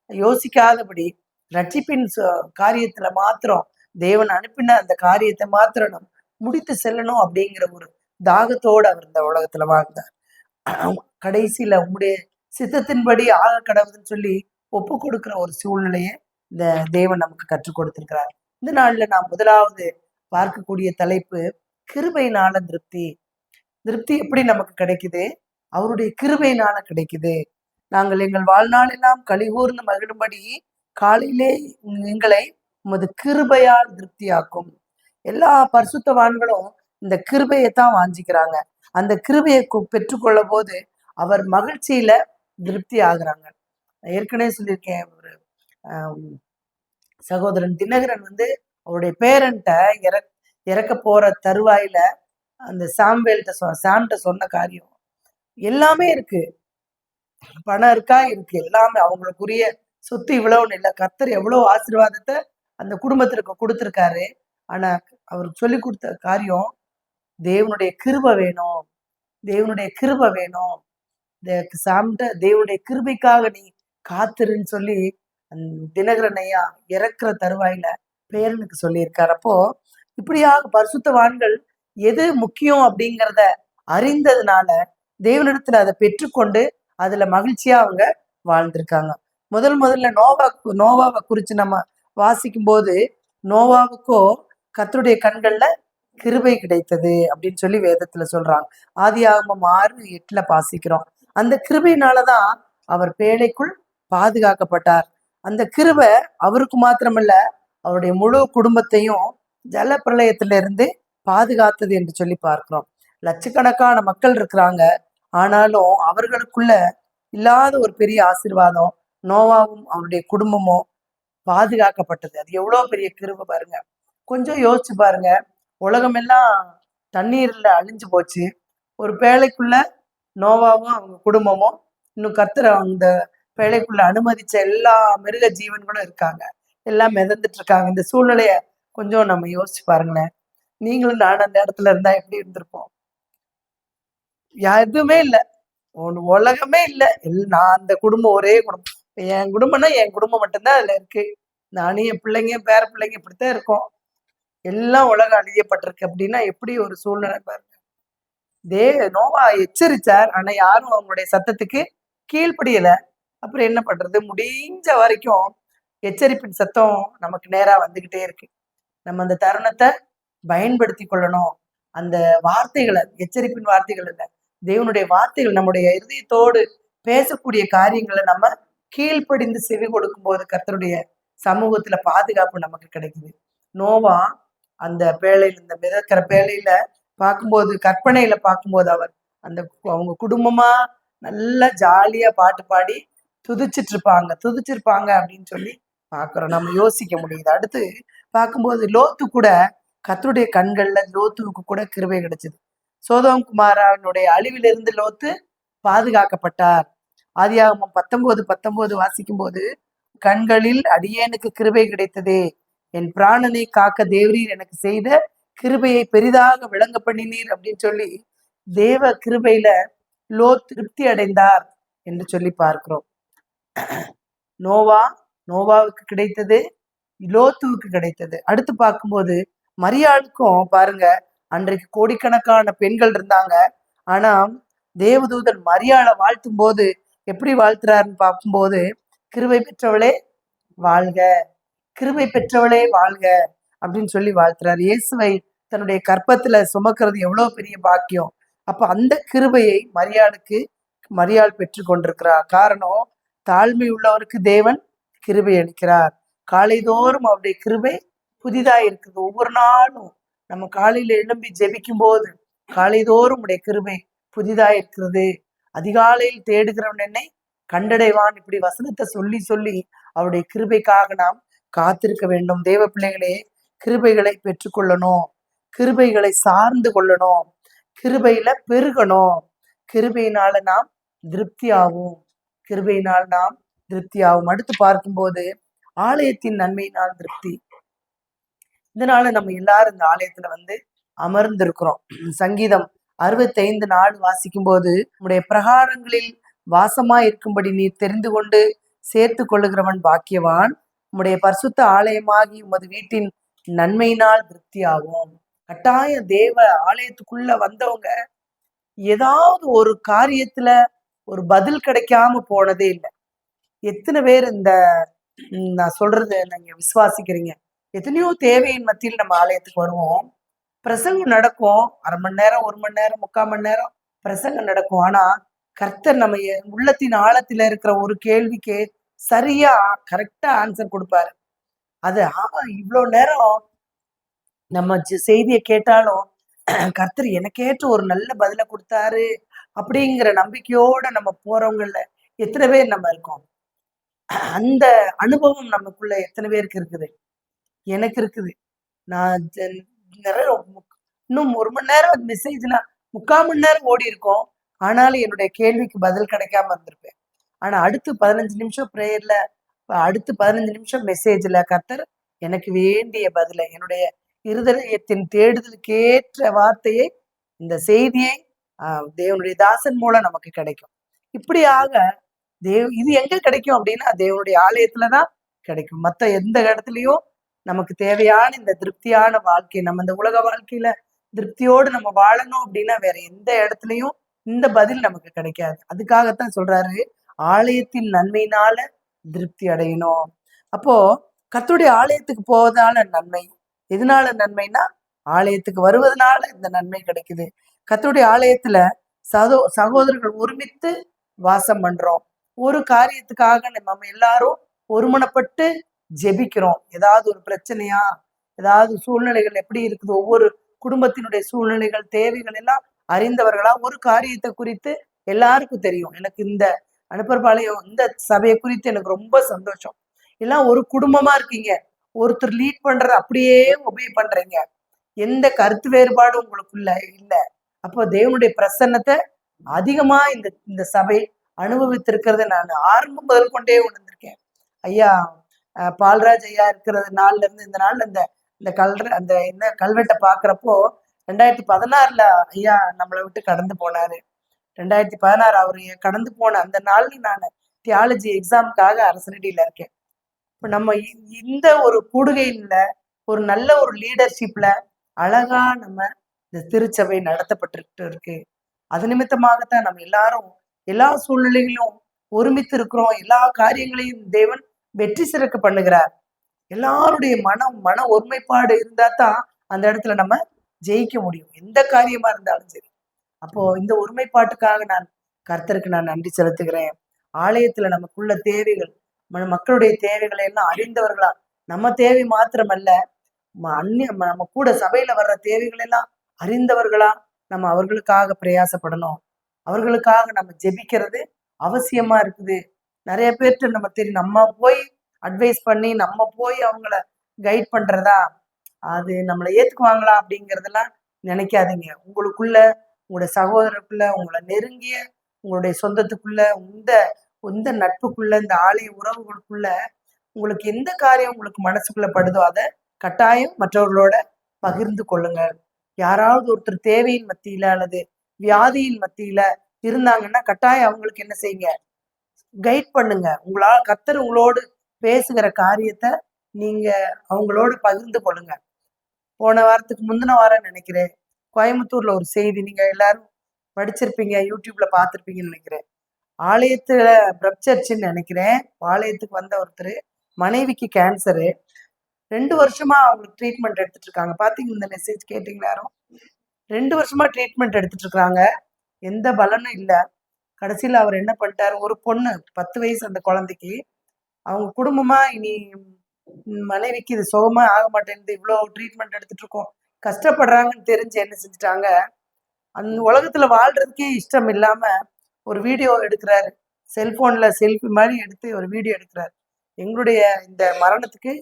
யோசிக்காதபடி ரட்சிப்பின் காரியத்துல மாத்திரம் தேவன் அனுப்பின அந்த காரியத்தை மாத்திரம் நம்ம முடித்து செல்லணும் அப்படிங்கிற ஒரு தாகத்தோடு அவர் இந்த உலகத்துல வாழ்ந்தார். கடைசியில உங்களுடைய சித்தத்தின்படி ஆக கடவுதுன்னு சொல்லி ஒப்பு கொடுக்கிற ஒரு சூழ்நிலையை இந்த தேவன் நமக்கு கற்றுக் கொடுத்திருக்கிறார். இந்த நாள்ல நாம் முதலாவது பார்க்கக்கூடிய தலைப்பு, கிருபையினால திருப்தி. திருப்தி எப்படி நமக்கு கிடைக்குது? அவருடைய கிருபையினால கிடைக்குது. நாங்கள் எங்கள் வாழ்நாள் எல்லாம் கலிகூர்ந்து மகிழும்படி காலையிலே எங்களை உமது கிருபையால் திருப்தியாக்கும். எல்லா பரிசுத்தவான்களும் இந்த கிருபையைத்தான் வாஞ்சிக்கிறாங்க. அந்த கிருபையை பெற்றுக்கொள்ள போது அவர் மகிழ்ச்சியில திருப்தி ஆகுறாங்க. ஏற்கனவே சொல்லியிருக்கேன், ஒரு சகோதரன் தினகரன் அவருடைய பேரண்ட இறக்க போற தருவாயில அந்த சாம்கிட்ட சொன்ன காரியம் எல்லாமே இருக்கு. பணம் இருக்கா? இருக்கு. எல்லாமே அவங்களுக்குரிய சொத்து இவ்வளவுன்னு இல்லை. கர்த்தர் எவ்வளவு ஆசீர்வாதத்தை அந்த குடும்பத்திற்கு கொடுத்திருக்காரு. ஆனா அவருக்கு சொல்லி கொடுத்த காரியம், தேவனுடைய கிருபை வேணும், தேவனுடைய கிருபை வேணும். தேவனுடைய கிருபைக்காக நீ காத்துருன்னு சொல்லி தினகரன் ஐயா இறக்குற தருவாயில பேரனுக்கு சொல்லியிருக்காரு. அப்போ இப்படியாக பரிசுத்தவான்கள் எது முக்கியம் அப்படிங்கிறத அறிந்ததுனால தேவனிடத்துல அதை பெற்றுக்கொண்டு அதுல மகிழ்ச்சியா அவங்க வாழ்ந்திருக்காங்க. முதல்ல நோவாவை குறிச்சு நம்ம வாசிக்கும் போது, நோவாவுக்கோ கர்த்தருடைய கண்கள்ல கிருபை கிடைத்தது அப்படின்னு சொல்லி வேதத்துல சொல்றாங்க. ஆதியாகமம் 6:8 வாசிக்கிறோம். அந்த கிருபையினாலதான் அவர் பேழைக்குள் பாதுகாக்கப்பட்டார். அந்த கிருபை அவருக்கு மாத்திரமல்ல, அவருடைய முழு குடும்பத்தையும் ஜல பிரளயத்திலிருந்து பாதுகாத்தது என்று சொல்லி பார்க்கிறோம். லட்சக்கணக்கான மக்கள் இருக்கிறாங்க. ஆனாலும் அவர்களுக்குள்ள இல்லாத ஒரு பெரிய ஆசீர்வாதம் நோவாவும் அவருடைய குடும்பமும் பாதுகாக்கப்பட்டது. அது எவ்வளவு பெரிய கிருபை பாருங்க. கொஞ்சம் யோசிச்சு பாருங்க. உலகமெல்லாம் தண்ணீர்ல அழிஞ்சு போச்சு. ஒரு பேழைக்குள்ள நோவாவும் அவங்க குடும்பமும், இன்னும் கர்த்தர் அந்த பேழைக்குள்ள அனுமதிச்ச எல்லா மிருக ஜீவன்களும் இருக்காங்க. எல்லாம் மிதந்துட்டு இருக்காங்க. இந்த சூழ்நிலைய கொஞ்சம் நம்ம யோசிச்சு பாருங்களேன். நீங்களும் நானும் அந்த இடத்துல இருந்தா எப்படி இருந்திருப்போம்? எதுவுமே இல்ல. உலகமே இல்ல. நான் அந்த குடும்பம் ஒரே குடும்பம். என் குடும்பம்னா என் குடும்பம் மட்டும்தான் அதுல இருக்கு. நானும் என் பிள்ளைங்க, பேர பிள்ளைங்க இப்படித்தான் இருக்கோம். எல்லாம் உலகம் அழியப்பட்டிருக்கு அப்படின்னா எப்படி ஒரு சூழ்நிலை பாருங்க. நோவா எச்சரிச்சார். ஆனா யாரும் அவங்களுடைய சத்தத்துக்கு கீழ்ப்படியல. அப்புறம் என்ன பண்றது? முடிஞ்ச வரைக்கும் எச்சரிப்பின் சத்தம் நமக்கு நேரா வந்துகிட்டே இருக்கு. நம்ம அந்த தருணத்தை பயன்படுத்தி கொள்ளணும். அந்த வார்த்தைகளை, எச்சரிப்பின் வார்த்தைகள் இல்ல, தேவனுடைய வார்த்தைகள் நம்முடைய இருதயத்தோடு பேசக்கூடிய காரியங்களை நம்ம கீழ்ப்படிந்து செவி கொடுக்கும் போது கர்த்தருடைய சமூகத்துல பாதுகாப்பு நமக்கு கிடைக்குது. நோவா அந்த பேழையில, இந்த மிதக்கிற பேழையில பார்க்கும்போது, கற்பனையில பார்க்கும்போது அந்த அவங்க குடும்பமா நல்லா ஜாலியா பாட்டு பாடி துதிச்சிருப்பாங்க அப்படின்னு சொல்லி பார்க்கிறோம். நம்ம யோசிக்க முடியுது. அடுத்து பார்க்கும்போது லோத்து கூட கர்த்தருடைய கண்கள்ல லோத்துவுக்கு கூட கிருபை கிடைச்சது. சோதோம் குமாரனுடைய அழிவிலிருந்து லோத்து பாதுகாக்கப்பட்டார். ஆதியாகமம் 19:19 வாசிக்கும் போது, கண்களில் அடியேனுக்கு கிருபை கிடைத்ததே, என் பிராணனை காக்க தேவரீர் எனக்கு செய்த கிருபையை பெரிதாக விளங்க பண்ணினீர் அப்படின்னு சொல்லி தேவ கிருபையில திருப்தி அடைந்தார் என்று சொல்லி பார்க்கிறோம். நோவாவுக்கு கிடைத்தது, லோத்துவுக்கு கிடைத்தது. அடுத்து பார்க்கும்போது மரியாளுக்கும் பாருங்க, அன்றைக்கு கோடிக்கணக்கான பெண்கள் இருந்தாங்க. ஆனா தேவதூதன் மரியாளை வாழ்த்தும் போது எப்படி வாழ்த்துறாருன்னு பார்க்கும்போது, கிருபை பெற்றவளே வாழ்க, கிருபை பெற்றவளே வாழ்க அப்படின்னு சொல்லி வாழ்த்துறாரு. இயேசுவை தன்னுடைய கற்பத்துல சுமக்கிறது எவ்வளவு பெரிய பாக்கியம். அப்ப அந்த கிருபையை மரியாள் பெற்று கொண்டிருக்கிறார். காரணம், தாழ்மை உள்ளவருக்கு தேவன் கிருபை அளிக்கிறார். காலைதோறும் அவருடைய கிருபை புதிதா இருக்குது. ஒவ்வொரு நாளும் நம்ம காலையில எழும்பி ஜெபிக்கும் போது காலைதோறும் உடைய கிருபை புதிதா இருக்கிறது. அதிகாலையில் தேடுகிறவன் என்னை கண்டடைவான். இப்படி வசனத்தை சொல்லி சொல்லி அவருடைய கிருபைக்காக நாம் காத்திருக்க வேண்டும். தேவ பிள்ளைகளே, கிருபைகளை பெற்றுக்கொள்ளணும், கிருபைகளை சார்ந்து கொள்ளணும், கிருபையில பெருகணும். கிருபையினால நாம் திருப்தி ஆகும், கிருபையினால் நாம் திருப்தி ஆகும். அடுத்து பார்க்கும்போது ஆலயத்தின் நன்மையினால் திருப்தி. இதனால நம்ம எல்லாரும் இந்த ஆலயத்துல அமர்ந்திருக்கிறோம். சங்கீதம் 65:4 வாசிக்கும் போது, உம்முடைய பிரகாரங்களில் வாசமா இருக்கும்படி நீர் தெரிந்து கொண்டு சேர்த்து கொள்ளுகிறவன் பாக்கியவான். உம்முடைய பரிசுத்த ஆலயமாகி உமது வீட்டின் நன்மையினால் திருப்தி ஆகும். கட்டாய தேவ ஆலயத்துக்குள்ள வந்தவங்க ஏதாவது ஒரு காரியத்துல ஒரு பதில் கிடைக்காம போனதே இல்லை. எத்தனை பேர் இந்த நான் சொல்றது நீங்க விசுவாசிக்கிறீங்க? எத்தனையோ தேவையின் மத்தியில் நம்ம ஆலயத்துக்கு வருவோம். பிரசங்கம் நடக்கும், 1/2 மணி நேரம், 1 மணி நேரம், 3/4 மணி நேரம் பிரசங்கம் நடக்கும். ஆனா கர்த்தர் நம்ம உள்ளத்தின் ஆழத்துல இருக்கிற ஒரு கேள்விக்கு சரியா கரெக்டா ஆன்சர் கொடுப்பாரு. அது இவ்வளவு நேரம் நம்ம செய்தியை கேட்டாலும் கர்த்தர் எனக்கேற்ற ஒரு நல்ல பதில கொடுத்தாரு அப்படிங்கிற நம்பிக்கையோட நம்ம போறவங்கல எத்தனை பேர் நம்ம இருக்கோம்? அந்த அனுபவம் நமக்குள்ள எத்தனை பேருக்கு இருக்குது? எனக்கு இருக்குது. நான் நிறைய இன்னும் 1 மணி நேரம் மெசேஜ்னா 3/4 மணி நேரம் ஓடி இருக்கும். ஆனாலும் என்னுடைய கேள்விக்கு பதில் கிடைக்காம இருந்திருப்பேன். ஆனா அடுத்து 15 நிமிஷம் பிரேயர்ல, அடுத்து 15 நிமிஷம் மெசேஜ்ல கர்த்தர் எனக்கு வேண்டிய பதில, என்னுடைய இருதயத்தின் தேடுதலுக்கு ஏற்ற வார்த்தையை, இந்த செய்தியை தேவனுடைய தாசன் மூலம் நமக்கு கிடைக்கும். இப்படியாக இது எங்க கிடைக்கும் அப்படின்னா தேவனுடைய ஆலயத்துலதான் கிடைக்கும். மத்த எந்த இடத்துலயும் நமக்கு தேவையான இந்த திருப்தியான வாழ்க்கை, நம்ம இந்த உலக வாழ்க்கையில திருப்தியோடு நம்ம வாழணும் அப்படின்னா வேற எந்த இடத்துலயும் இந்த பதில் நமக்கு கிடைக்காது. அதுக்காகத்தான் சொல்றாரு, ஆலயத்தின் நன்மையினால திருப்தி அடையணும். அப்போ கர்த்தருடைய ஆலயத்துக்கு போவதால நன்மை. எதனால நன்மைனா, ஆலயத்துக்கு வருவதனால இந்த நன்மை கிடைக்குது. கர்த்தருடைய ஆலயத்துல சகோதரர்கள் ஒருமித்து வாசம் பண்றோம். ஒரு காரியத்துக்காக நம்ம எல்லாரும் ஒருமனப்பட்டு ஜெபிக்கிறோம். ஏதாவது ஒரு பிரச்சனையா, ஏதாவது சூழ்நிலைகள் எப்படி இருக்குது, ஒவ்வொரு குடும்பத்தினுடைய சூழ்நிலைகள், தேவைகள் எல்லாம் அறிந்தவர்களா? ஒரு காரியத்தை குறித்து எல்லாருக்கும் தெரியும். எனக்கு இந்த அனுப்பர்பாளையம் இந்த சபையை குறித்து எனக்கு ரொம்ப சந்தோஷம். எல்லாம் ஒரு குடும்பமா இருக்கீங்க. ஒருத்தர் லீட் பண்றத அப்படியே ஒபே பண்றீங்க. எந்த கருத்து வேறுபாடும் உங்களுக்குள்ள இல்ல. அப்போ தேவனுடைய பிரசன்னத்தை அதிகமா இந்த இந்த சபை அனுபவித்திருக்கிறத நான் ஆரம்பம் முதல் கொண்டே உணர்ந்திருக்கேன். ஐயா பால்ராஜ் ஐயா இருக்கிறது நாள்ல இருந்து இந்த நாள்ல இந்த இந்த அந்த என்ன கல்வெட்டை பாக்குறப்போ 2016 ஐயா நம்மளை விட்டு கடந்து போனாரு. 2016 அவரு கடந்து போன அந்த நாள்ல நான் தியாலஜி எக்ஸாமுக்காக அரசனடியில இருக்கேன். இப்ப நம்ம இந்த ஒரு கூடுகையில ஒரு நல்ல ஒரு லீடர்ஷிப்ல அழகா நம்ம இந்த திருச்சபை நடத்தப்பட்டு இருக்கு. அது நிமித்தமாகத்தான் நம்ம எல்லாரும் எல்லா சூழ்நிலைகளிலும் ஒருமித்து இருக்கிறோம். எல்லா காரியங்களையும் தேவன் வெற்றி சிறக்க பண்ணுகிறார். எல்லாருடைய மன ஒருமைப்பாடு இருந்தா தான் அந்த இடத்துல நம்ம ஜெயிக்க முடியும், எந்த காரியமா இருந்தாலும் சரி. அப்போ இந்த ஒருமைப்பாட்டுக்காக நான் கர்த்தருக்கு நான் நன்றி செலுத்துகிறேன். ஆலயத்துல நமக்குள்ள தேவைகள், மக்களுடைய தேவைகளை எல்லாம் அறிந்தவர்களா, நம்ம தேவை மாத்திரமல்ல, நம்ம கூட சபையில வர்ற தேவைகள் எல்லாம் அறிந்தவர்களா நம்ம அவர்களுக்காக பிரயாசப்படணும். அவர்களுக்காக நம்ம ஜெபிக்கிறது அவசியமா இருக்குது. நிறைய பேர்கிட்ட நம்ம தெரியும், நம்ம போய் அட்வைஸ் பண்ணி நம்ம போய் அவங்கள கைட் பண்றதா, அது நம்மளை ஏத்துக்குவாங்களா அப்படிங்கறதெல்லாம் நினைக்காதீங்க. உங்களுக்குள்ள, உங்களுடைய சகோதரருக்குள்ள, உங்களை நெருங்கிய உங்களுடைய சொந்தத்துக்குள்ள, இந்த நட்புக்குள்ள, இந்த ஆலய உறவுகளுக்குள்ள உங்களுக்கு எந்த காரியம் உங்களுக்கு மனசுக்குள்ள படுதோ அதை கட்டாயம் மற்றவர்களோட பகிர்ந்து கொள்ளுங்கள். யாராவது ஒருத்தர் தேவையின் மத்தியில அல்லது வியாதியின் மத்தியில இருந்தாங்கன்னா கட்டாயம் அவங்களுக்கு என்ன செய்யுங்க, கைட் பண்ணுங்க. கர்த்தர் உங்களோடு பேசுகிற காரியத்தை நீங்க அவங்களோட பகிர்ந்து கொள்ளுங்க. போன வாரத்துக்கு முந்தின வாரம் நினைக்கிறேன், கோயம்புத்தூர்ல ஒரு செய்தி நீங்க எல்லாரும் படிச்சிருப்பீங்க, யூடியூப்ல பார்த்துருப்பீங்கன்னு நினைக்கிறேன். ஆலயத்துல பிரப் சர்ச்சுன்னு நினைக்கிறேன், ஆலயத்துக்கு வந்த ஒருத்தர் மனைவிக்கு கேன்சரு, 2 வருஷமா அவங்களுக்கு ட்ரீட்மெண்ட் எடுத்துட்டு இருக்காங்க. பாத்தீங்க இந்த மெசேஜ் கேட்டீங்களா யாரும்? 2 வருஷமா ட்ரீட்மெண்ட் எடுத்துட்டு இருக்காங்க, எந்த பலனும் இல்லை. கடைசியில அவர் என்ன பண்ணிட்டாரு, ஒரு பொண்ணு 10 வயசு அந்த குழந்தைக்கு, அவங்க குடும்பமா இனி மனைவிக்கு இது சுகமா ஆக மாட்டேங்குது, இவ்வளவு ட்ரீட்மெண்ட் எடுத்துட்டு இருக்கோம், கஷ்டப்படுறாங்கன்னு தெரிஞ்சு என்ன செஞ்சுட்டாங்க, அந்த உலகத்துல வாழ்றதுக்கே இஷ்டம் இல்லாம ஒரு வீடியோ எடுக்கிறாரு. செல்போன்ல செல்ஃபி மாதிரி எடுத்து ஒரு வீடியோ எடுக்கிறாரு. எங்களுடைய இந்த மரணத்துக்கு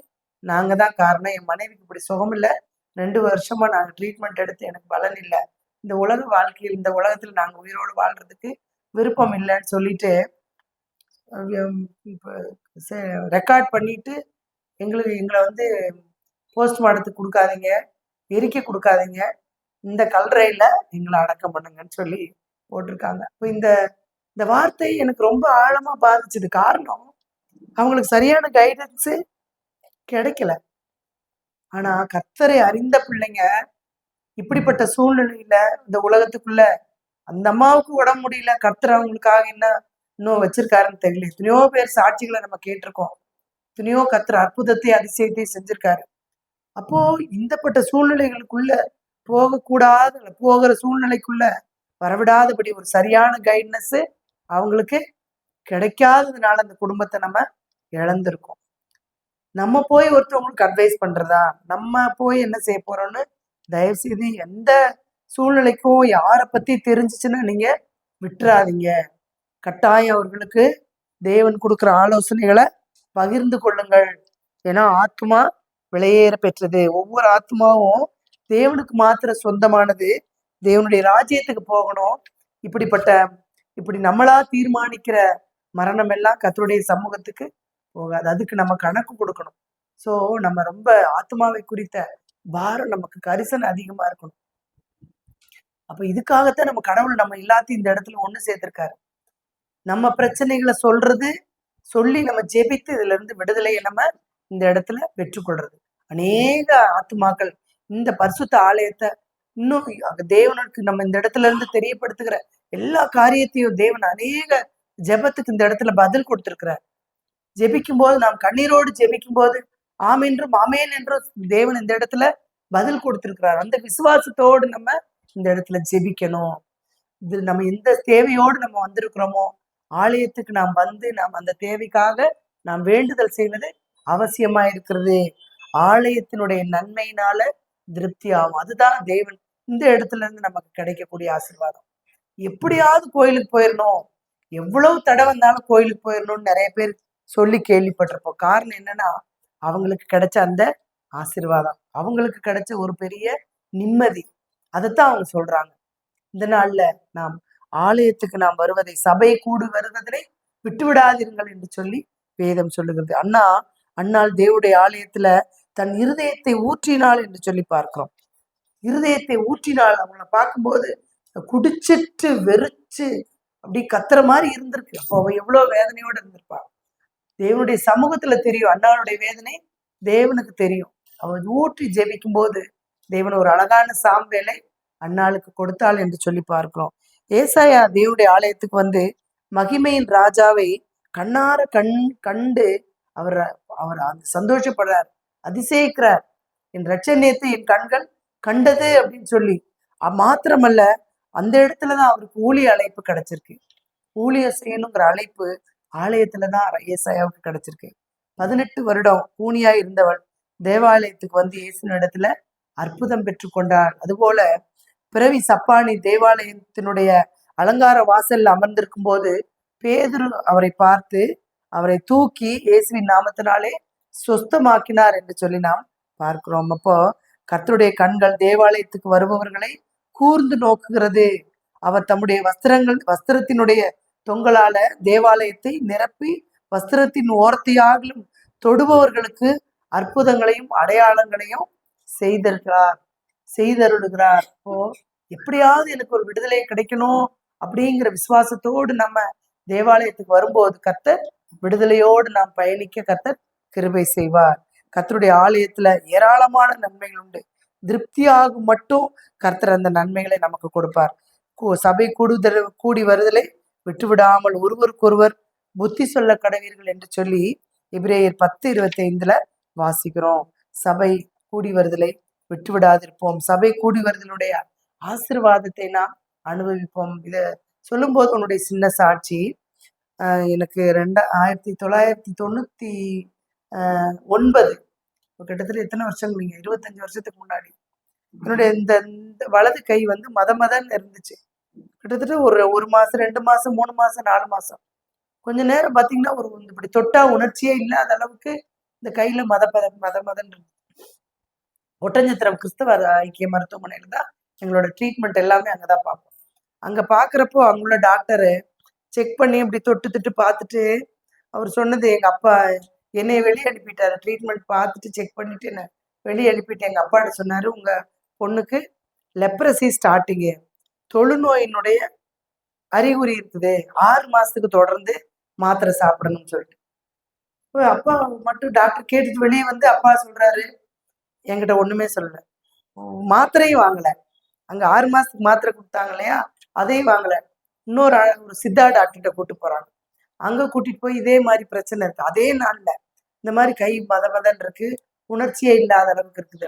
நாங்க தான் காரணம், என் மனைவிக்கு இப்படி சுகம் இல்லை, 2 வருஷமா நாங்க ட்ரீட்மெண்ட் எடுத்து எனக்கு பலன் இல்லை, இந்த உலக வாழ்க்கையில் இந்த உலகத்துல நாங்க உயிரோடு வாழ்றதுக்கு விருப்பம் இல்லைன்னு சொல்லிட்டு ரெக்கார்ட் பண்ணிட்டு எங்களை வந்து போஸ்ட்மார்ட்டத்துக்கு கொடுக்காதீங்க, எரிக்க கொடுக்காதீங்க, இந்த கல்லறையில எங்களை அடக்கம் பண்ணுங்கன்னு சொல்லி போட்டிருக்காங்க. இப்போ இந்த வார்த்தை எனக்கு ரொம்ப ஆழமா பாதிச்சது. காரணம், அவங்களுக்கு சரியான கைடன்ஸு கிடைக்கல. ஆனா கர்த்தரை அறிந்த பிள்ளைங்க இப்படிப்பட்ட சூழ்நிலையில இந்த உலகத்துக்குள்ள, அந்த அம்மாவுக்கு உடம்பு முடியல, கர்த்தர் அவங்களுக்காக என்ன இன்னும் வச்சிருக்காருன்னு தெரியல. எத்தனையோ பேர் சாட்சிகளை நம்ம கேட்டிருக்கோம், எத்தனையோ கர்த்தர் அற்புதத்தை அதிசயத்தை செஞ்சிருக்காரு. அப்போ இந்தப்பட்ட சூழ்நிலைகளுக்குள்ள போகக்கூடாது, போகிற சூழ்நிலைக்குள்ள வரவிடாதபடி ஒரு சரியான கைட்னஸ் அவங்களுக்கு கிடைக்காததுனால அந்த குடும்பத்தை நம்ம இழந்திருக்கோம். நம்ம போய் ஒருத்தவங்களுக்கு அட்வைஸ் பண்றதா, நம்ம போய் என்ன செய்ய போறோம்னு தயவு செய்து எந்த சூழ்நிலைக்கும் யாரை பத்தி தெரிஞ்சிச்சுன்னா நீங்க விட்டுறாதீங்க. கட்டாயம் அவர்களுக்கு தேவன் கொடுக்குற ஆலோசனைகளை பகிர்ந்து கொள்ளுங்கள். ஏன்னா ஆத்மா விலையேற பெற்றது. ஒவ்வொரு ஆத்மாவும் தேவனுக்கு மாத்திர சொந்தமானது, தேவனுடைய ராஜ்யத்துக்கு போகணும். இப்படி நம்மளா தீர்மானிக்கிற மரணம் எல்லாம் கர்த்தருடைய சமூகத்துக்கு போகாது, அதுக்கு நம்ம கணக்கு கொடுக்கணும். ஸோ நம்ம ரொம்ப ஆத்மாவை குறித்த பாரம் நமக்கு கரிசனை அதிகமா இருக்கணும். அப்ப இதுக்காகத்தான் நம்ம கடவுள் நம்ம எல்லாத்தையும் இந்த இடத்துல ஒண்ணு சேர்த்திருக்காரு. நம்ம பிரச்சனைகளை சொல்லி நம்ம ஜெபித்து இதுல இருந்து விடுதலையை நம்ம இந்த இடத்துல பெற்றுக்கொள்றது. அநேக ஆத்மாக்கள் இந்த பரிசுத்த ஆலயத்தை இன்னும் தேவனுக்கு நம்ம இந்த இடத்துல இருந்து தெரியப்படுத்துகிற எல்லா காரியத்தையும் தேவன் அநேக ஜெபத்துக்கு இந்த இடத்துல பதில் கொடுத்திருக்கிறார். ஜெபிக்கும் போது, நாம் கண்ணீரோடு ஜெபிக்கும் போது ஆமென்றும் ஆமேன் என்றும் தேவன் இந்த இடத்துல பதில் கொடுத்திருக்கிறார். அந்த விசுவாசத்தோடு நம்ம இந்த இடத்துல ஜெபிக்கணும். இது நம்ம எந்த தேவையோடு நம்ம வந்திருக்கிறோமோ ஆலயத்துக்கு நாம் வந்து நாம் அந்த தேவைக்காக நாம் வேண்டுதல் செய்வது அவசியமா இருக்கிறது. ஆலயத்தினுடைய நன்மையினால திருப்தி ஆகும். அதுதான் தேவன் இந்த இடத்துல இருந்து நமக்கு கிடைக்கக்கூடிய ஆசீர்வாதம். எப்படியாவது கோயிலுக்கு போயிடணும், எவ்வளவு தடை வந்தாலும் கோயிலுக்கு போயிடணும்னு நிறைய பேர் சொல்லி கேள்விப்பட்டிருப்போம். காரணம் என்னன்னா, அவங்களுக்கு கிடைச்ச அந்த ஆசீர்வாதம், அவங்களுக்கு கிடைச்ச ஒரு பெரிய நிம்மதி. அதைத்தான் அவங்க சொல்றாங்க. இந்த நாள்ல நாம் ஆலயத்துக்கு நாம் வருவதை, சபை கூடி வருவதை விட்டு விடாதீர்கள் என்று சொல்லி வேதம் சொல்லுகிறது. அன்னாள் தேவனுடைய ஆலயத்துல தன் இருதயத்தை ஊற்றினாள் என்று சொல்லி பார்க்கிறோம். இருதயத்தை ஊற்றினாள். அவங்கள பார்க்கும்போது குடிச்சிட்டு வெறிச்சு அப்படி கத்துற மாதிரி இருந்திருக்கு. அப்போ அவ எவ்வளவு வேதனையோட இருந்திருப்பாள். தேவனுடைய சமூகத்துல தெரியும் அன்னாளுடைய வேதனை, தேவனுக்கு தெரியும். அவள் ஊற்றி ஜெபிக்கும் போது தேவன் ஒரு அழகான சாம்பேலை அன்னாளுக்கு கொடுத்தாள் என்று சொல்லி பார்க்கிறோம். ஏசாயா தேவனுடைய ஆலயத்துக்கு வந்து மகிமையின் ராஜாவை கண்ணார கண்டு அவர் அவர் அந்த சந்தோஷப்படுறார், அதிசயிக்கிறார். என் ரட்சணியத்தை என் கண்கள் கண்டது அப்படின்னு சொல்லி. மாத்திரமல்ல, அந்த இடத்துலதான் அவருக்கு ஊழிய அழைப்பு கிடைச்சிருக்கு. ஊழியர் செய்யணுங்கிற அழைப்பு ஆலயத்துலதான் ஏசாயாவுக்கு கிடைச்சிருக்கு. 18 வருடம் கூனியாய் இருந்தவள் தேவாலயத்துக்கு வந்து இயேசுவின் இடத்துல அற்புதம் பெற்று கொண்டாள். அதுபோல பிறவி சப்பானி தேவாலயத்தினுடைய அலங்கார வாசல்ல அமர்ந்திருக்கும் போது பேதுரு அவரை பார்த்து அவரை தூக்கி இயேசுவின் நாமத்தினாலே சொஸ்தமாக்கினார் என்று சொல்லி நாம் பார்க்கிறோம். அப்போ கர்த்தருடைய கண்கள் தேவாலயத்துக்கு வருபவர்களை கூர்ந்து நோக்குகிறது. அவர் தம்முடைய வஸ்திரத்தினுடைய தொங்கலால தேவாலயத்தை நிரப்பி வஸ்திரத்தின் ஓரத்தையாகிலும் தொடுபவர்களுக்கு அற்புதங்களையும் அடையாளங்களையும் செய்தருளுகிறார். இப்போ எப்படியாவது எனக்கு ஒரு விடுதலை கிடைக்கணும் அப்படிங்கிற விசுவாசத்தோடு நம்ம தேவாலயத்துக்கு வரும்போது கர்த்தர் விடுதலையோடு நாம் பயணிக்க கர்த்தர் கிருபை செய்வார். கர்த்தருடைய ஆலயத்துல ஏராளமான நன்மைகள் உண்டு. திருப்தியாகும் மட்டும் கர்த்தர் அந்த நன்மைகளை நமக்கு கொடுப்பார். சபை கூடி வருதலை விட்டுவிடாமல் ஒருவருக்கொருவர் புத்தி சொல்ல கடவீர்கள் என்று சொல்லி எபிரேயர் 10:25 வாசிக்கிறோம். சபை கூடி வருதலை விட்டு விடாதிருப்போம். சபை கூடி வருதலுடைய ஆசீர்வாதத்தை நாம் அனுபவிப்போம். இத சொல்லும் போது உன்னுடைய சின்ன சாட்சி, எனக்கு 1999 கிட்டத்தட்ட எத்தனை வருஷம், நீங்க 25 வருஷத்துக்கு முன்னாடி என்னுடைய இந்த வலது கை வந்து மதன்னு இருந்துச்சு. கிட்டத்தட்ட ஒரு மாசம் 2 மாசம் 3 மாசம் 4 மாசம் கொஞ்ச நேரம் பாத்தீங்கன்னா ஒரு இப்படி தொட்டா உணர்ச்சியே இல்லாத அளவுக்கு இந்த கையில மதன்னு இருந்துச்சு. ஒட்டஞ்சத்திரம் கிறிஸ்தவ ஐக்கிய மருத்துவமனையில தான் எங்களோட ட்ரீட்மெண்ட் எல்லாமே அங்கதான் பார்ப்போம். அங்க பாக்குறப்போ அங்குள்ள டாக்டரு செக் பண்ணி இப்படி தொட்டு பார்த்துட்டு அவர் சொன்னது, எங்க அப்பா என்னைய வெளியே அனுப்பிட்டாரு. ட்ரீட்மெண்ட் பார்த்துட்டு செக் பண்ணிட்டு என்ன வெளியே அனுப்பிட்டு எங்க அப்பாட்ட சொன்னாரு, உங்க பொண்ணுக்கு லெப்ரசி ஸ்டார்டிங்கு, தொழுநோயினுடைய அறிகுறி இருக்குது, 6 மாசத்துக்கு தொடர்ந்து மாத்திரை சாப்பிடணும்னு சொல்லிட்டு. அப்பா மட்டும் டாக்டர் கேட்டுட்டு வெளியே வந்து அப்பா சொல்றாரு, என்கிட்ட ஒண்ணுமே சொல்லல, மாத்திரையும் வாங்கல. அங்க 6 மாசத்துக்கு மாத்திரை கொடுத்தாங்க இல்லையா, அதையும் வாங்கல. இன்னொரு சித்தா டாக்டர்கிட்ட கூட்டு போறாங்க. அங்க கூட்டிட்டு போய் இதே மாதிரி பிரச்சனை இருக்கு. அதே நாள்ல இந்த மாதிரி கை மதன்னு இருக்கு, உணர்ச்சியே இல்லாத அளவுக்கு இருக்குது.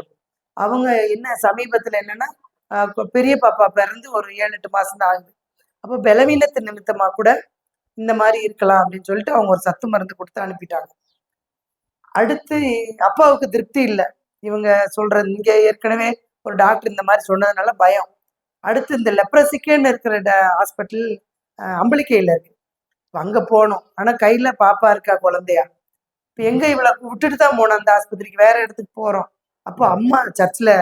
அவங்க என்ன சமீபத்துல என்னன்னா பெரிய பாப்பா பிறந்து ஒரு 7-8 மாசம் தான் ஆகுது. அப்போ பலவீனத்து நிமித்தமா கூட இந்த மாதிரி இருக்கலாம் அப்படின்னு சொல்லிட்டு அவங்க ஒரு சத்து மருந்து கொடுத்து அனுப்பிட்டாங்க. அடுத்து அப்பாவுக்கு திருப்தி இல்லை இவங்க சொல்றது. இங்க ஏற்கனவே ஒரு டாக்டர் இந்த மாதிரி சொன்னதுனால பயம். அடுத்து இந்த லெப்ரசிக்கேன்னு இருக்கிற ஹாஸ்பிட்டல் அம்பளிக்கையில இருக்கு. அங்க போனோம். ஆனா கையில பாப்பா இருக்கா, குழந்தையா. இப்ப எங்க இவளை விட்டுட்டு தான் போனோம் அந்த ஆஸ்பத்திரிக்கு, வேற இடத்துக்கு போறோம். அப்போ அம்மா சர்ச்சில்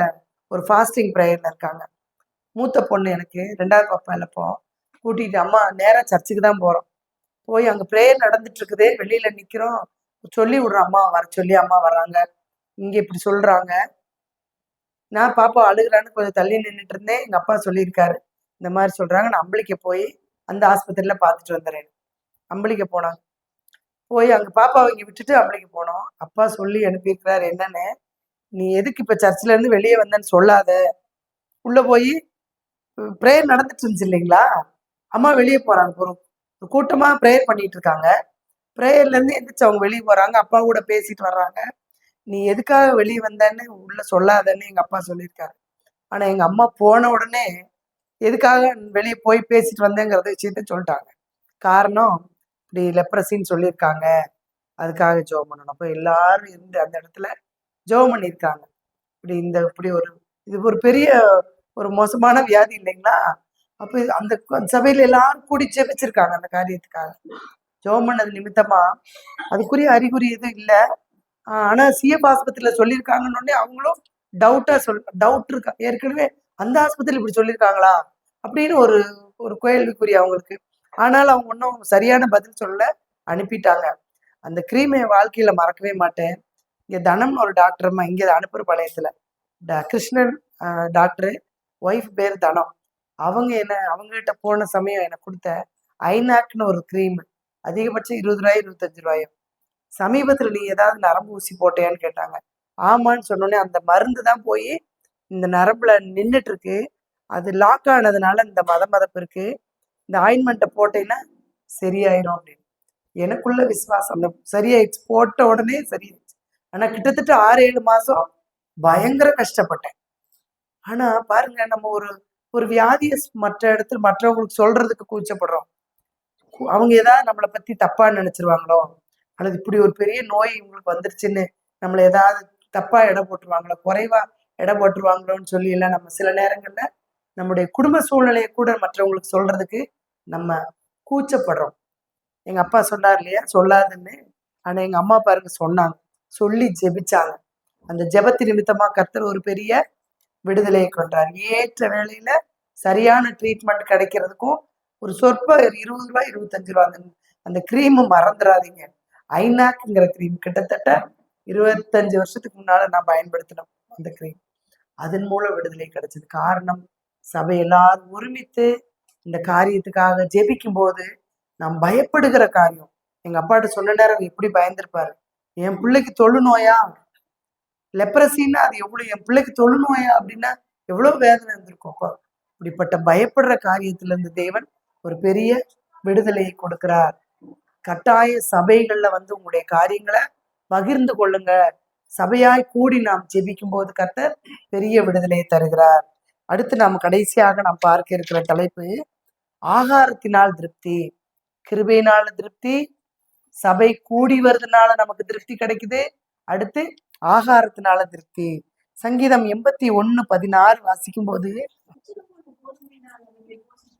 ஒரு ஃபாஸ்டிங் ப்ரேயர்ல இருக்காங்க. மூத்த பொண்ணு எனக்கு 2வது பாப்பா இல்லப்போ கூட்டிட்டு அம்மா நேரா சர்ச்சுக்கு தான் போறோம். போய் அங்க ப்ரேயர் நடந்துட்டு இருக்குதே, வெளியில நிக்கிறோம். சொல்லி விடுறோம், அம்மா வர சொல்லி, அம்மா வர்றாங்க, இங்க இப்படி சொல்றாங்க. நான் பாப்பா அழுகுறான்னு கொஞ்சம் தள்ளி நின்றுட்டு இருந்தேன். எங்க அப்பா சொல்லியிருக்காரு இந்த மாதிரி சொல்றாங்க, நான் அம்பளிக்க போய் அந்த ஆஸ்பத்திரியில பார்த்துட்டு வந்துடுறேன். அம்பளிக்க போனாங்க. போய் அங்க பாப்பாவை இங்க விட்டுட்டு அம்பளிக்க போனோம். அப்பா சொல்லி அனுப்பியிருக்கிறாரு என்னன்னு, நீ எதுக்கு இப்ப சர்ச்சில இருந்து வெளியே வந்தேன்னு சொல்லாத, உள்ள போய் ப்ரேயர் நடந்துட்டு இருந்துச்சு இல்லைங்களா, அம்மா வெளியே போறாங்க, ஒரு கூட்டமா ப்ரேயர் பண்ணிட்டு இருக்காங்க. ப்ரேயர்ல இருந்து எந்திரிச்சு அவங்க வெளியே போறாங்க, அப்பா கூட பேசிட்டு வர்றாங்க. நீ எதுக்காக வெளியே வந்தேன்னு உள்ள சொல்லாதன்னு எங்க அப்பா சொல்லியிருக்காரு. ஆனா எங்க அம்மா போன உடனே எதுக்காக வெளியே போய் பேசிட்டு வந்தேங்கிறத விஷயத்த சொல்லிட்டாங்க. காரணம் இப்படி லெப்ரசின்னு சொல்லியிருக்காங்க, அதுக்காக ஜெபம் பண்ணணும். அப்போ எல்லாரும் இருந்து அந்த இடத்துல ஜெபம் பண்ணியிருக்காங்க. இப்படி ஒரு இது ஒரு பெரிய ஒரு மோசமான வியாதி இல்லைங்களா? அப்ப அந்த சபையில எல்லாரும் கூடி ஜெபிச்சிருக்காங்க அந்த காரியத்துக்காக. ஜெபம் பண்ணது நிமித்தமா அதுக்குரிய அறிகுறி எதுவும் இல்ல. ஆனா சிஎஃப் ஆஸ்பத்திரியில சொல்லியிருக்காங்கன்னு உடனே அவங்களும் டவுட் இருக்கா, ஏற்கனவே அந்த ஆஸ்பத்திரியில இப்படி சொல்லியிருக்காங்களா அப்படின்னு ஒரு ஒரு கேள்விக்குறி அவங்களுக்கு. ஆனாலும் அவங்க ஒன்றும் சரியான பதில் சொல்ல அனுப்பிட்டாங்க. அந்த கிரீம் என் வாழ்க்கையில மறக்கவே மாட்டேன். இங்க தனம்னு ஒரு டாக்டர்மா இங்க அனுப்புற பாளையத்துல கிருஷ்ணன் டாக்டரு, ஒய்ஃப் பேர் தனம். அவங்ககிட்ட போன சமயம் எனக்கு கொடுத்த ஐநாக்னு ஒரு கிரீம், அதிகபட்சம் 20 ரூபாய் 25 ரூபாயும். சமீபத்துல நீ ஏதாவது நரம்பு ஊசி போட்டியான்னு கேட்டாங்க. ஆமான்னு சொன்னோடனே அந்த மருந்து தான் போய் இந்த நரம்புல நின்றுட்டு இருக்கு. அது லாக் ஆனதுனால இந்த மதப்பு இருக்கு. இந்த ஆயின்மெண்ட்டை போட்டேன்னா சரியாயிரும் அப்படின்னு. எனக்குள்ள விசுவாசம் அந்த சரியாயிடுச்சு. போட்ட உடனே சரியாயிடுச்சு. ஆனா கிட்டத்தட்ட 6-7 மாசம் பயங்கர கஷ்டப்பட்டேன். ஆனா பாருங்க, நம்ம ஒரு ஒரு வியாதியை மற்ற இடத்துல மற்றவங்களுக்கு சொல்றதுக்கு கூச்சப்படுறோம். அவங்க ஏதாவது நம்மளை பத்தி தப்பா நினைச்சிருவாங்களோ, அல்லது இப்படி ஒரு பெரிய நோய் இவங்களுக்கு வந்துருச்சுன்னு நம்மளை ஏதாவது தப்பா எடை போட்டுருவாங்களோ, குறைவா எடை போட்டுருவாங்களோன்னு சொல்லி எல்லாம் நம்ம சில நேரங்கள்ல நம்முடைய குடும்ப சூழ்நிலையை கூட மற்றவங்களுக்கு சொல்றதுக்கு நம்ம கூச்சப்படுறோம். எங்க அப்பா சொன்னார் இல்லையா, சொல்லாதுன்னு. ஆனா எங்க அம்மா பாருங்க சொன்னாங்க, சொல்லி ஜெபிச்சாங்க. அந்த ஜெபத்து நிமித்தமா கர்த்தர் ஒரு பெரிய விடுதலையை கொண்டார். ஏற்ற வேளையில சரியான ட்ரீட்மெண்ட் கிடைக்கிறதுக்கும் ஒரு சொற்ப 20 ரூபாய் 25 ரூபாய் அந்த கிரீமும் மறந்துடாதீங்க. ஐநாக்ங்கிற கிரீம் கிட்டத்தட்ட 25 வருஷத்துக்கு முன்னால நான் பயன்படுத்தினோம் அந்த கிரீம். அதன் மூலம் விடுதலை கிடைச்சது. காரணம், சபை எல்லாரும் ஒருமித்து இந்த காரியத்துக்காக ஜெபிக்கும் போது நாம் பயப்படுகிற காரியம். எங்க அப்பாட்ட சொன்ன நேரம் எப்படி பயந்திருப்பாரு. என் பிள்ளைக்கு தொழுநோயா, லெப்ரசின்னா அது எவ்வளவு, என் பிள்ளைக்கு தொழுநோயா அப்படின்னா எவ்வளவு வேதனை இருந்திருக்கும். அப்போ இப்படிப்பட்ட பயப்படுற காரியத்துல இருந்து தேவன் ஒரு பெரிய விடுதலையை கொடுக்கிறார். கட்டாய சபைகள்ல உங்களுடைய காரியங்களை பகிர்ந்து கொள்ளுங்க. சபையாய் கூடி நாம் ஜெபிக்கும் போது கர்த்தர் பெரிய விடுதலையை தருகிறார். அடுத்து நாம் கடைசியாக நாம் பார்க்க இருக்கிற தலைப்பு ஆகாரத்தினால் திருப்தி. கிருபையினால திருப்தி, சபை கூடி வருதுனால நமக்கு திருப்தி கிடைக்குது. அடுத்து ஆகாரத்தினால திருப்தி. சங்கீதம் 81:16 வாசிக்கும் போது,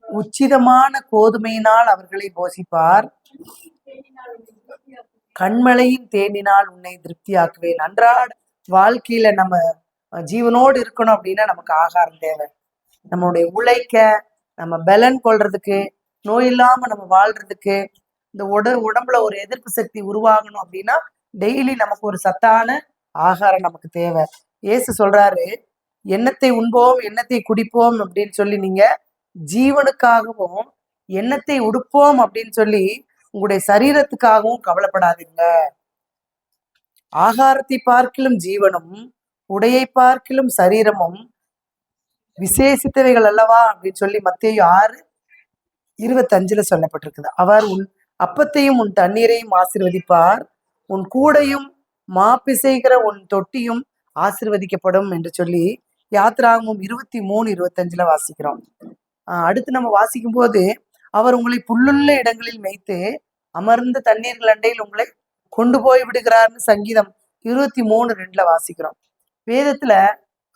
உச்சிதமான கோதுமையினால் அவர்களை போஷிப்பார், கண்மலையின் தேனினால் உன்னை திருப்தியாக்குவேன். அன்றாட வாழ்க்கையில நம்ம ஜீவனோடு இருக்கணும் அப்படின்னா நமக்கு ஆகாரம் தேவை. நம்மளுடைய உழைக்க, நம்ம பலன் கொள்றதுக்கு, நோய் இல்லாம நம்ம வாழ்றதுக்கு, இந்த உடம்புல ஒரு எதிர்ப்பு சக்தி உருவாகணும் அப்படின்னா டெய்லி நமக்கு ஒரு சத்தான ஆகாரம் நமக்கு தேவை. இயேசு சொல்றாரு, எண்ணத்தை உண்போம் எண்ணத்தை குடிப்போம் அப்படின்னு சொல்லி நீங்க ஜீவனுக்காகவும் எண்ணத்தை உடுப்போம் அப்படின்னு சொல்லி உங்களுடைய சரீரத்துக்காகவும் கவலைப்படாதீங்க. ஆகாரத்தை பார்க்கிலும் ஜீவனும் உடையை பார்க்கிலும் சரீரமும் விசேஷித்தவைகள் அல்லவா அப்படின்னு சொல்லி மத்தேயு 6:25 சொல்லப்பட்டிருக்குது. அவர் உன் அப்பத்தையும் உன் தண்ணீரையும் ஆசீர்வதிப்பார், உன் கூடையும் மாப்பிசைகிற உன் தொட்டியும் ஆசீர்வதிக்கப்படும் என்று சொல்லி யாத்ராகமம் 23:25 வாசிக்கிறோம். அடுத்து நம்ம வாசிக்கும் போது, அவர் உங்களை புல்லுள்ள இடங்களில் மேய்த்து அமர்ந்த தண்ணீர்கள் அண்டையில் உங்களை கொண்டு போய் விடுகிறார்னு சங்கீதம் 23:2 வாசிக்கிறோம். வேதத்துல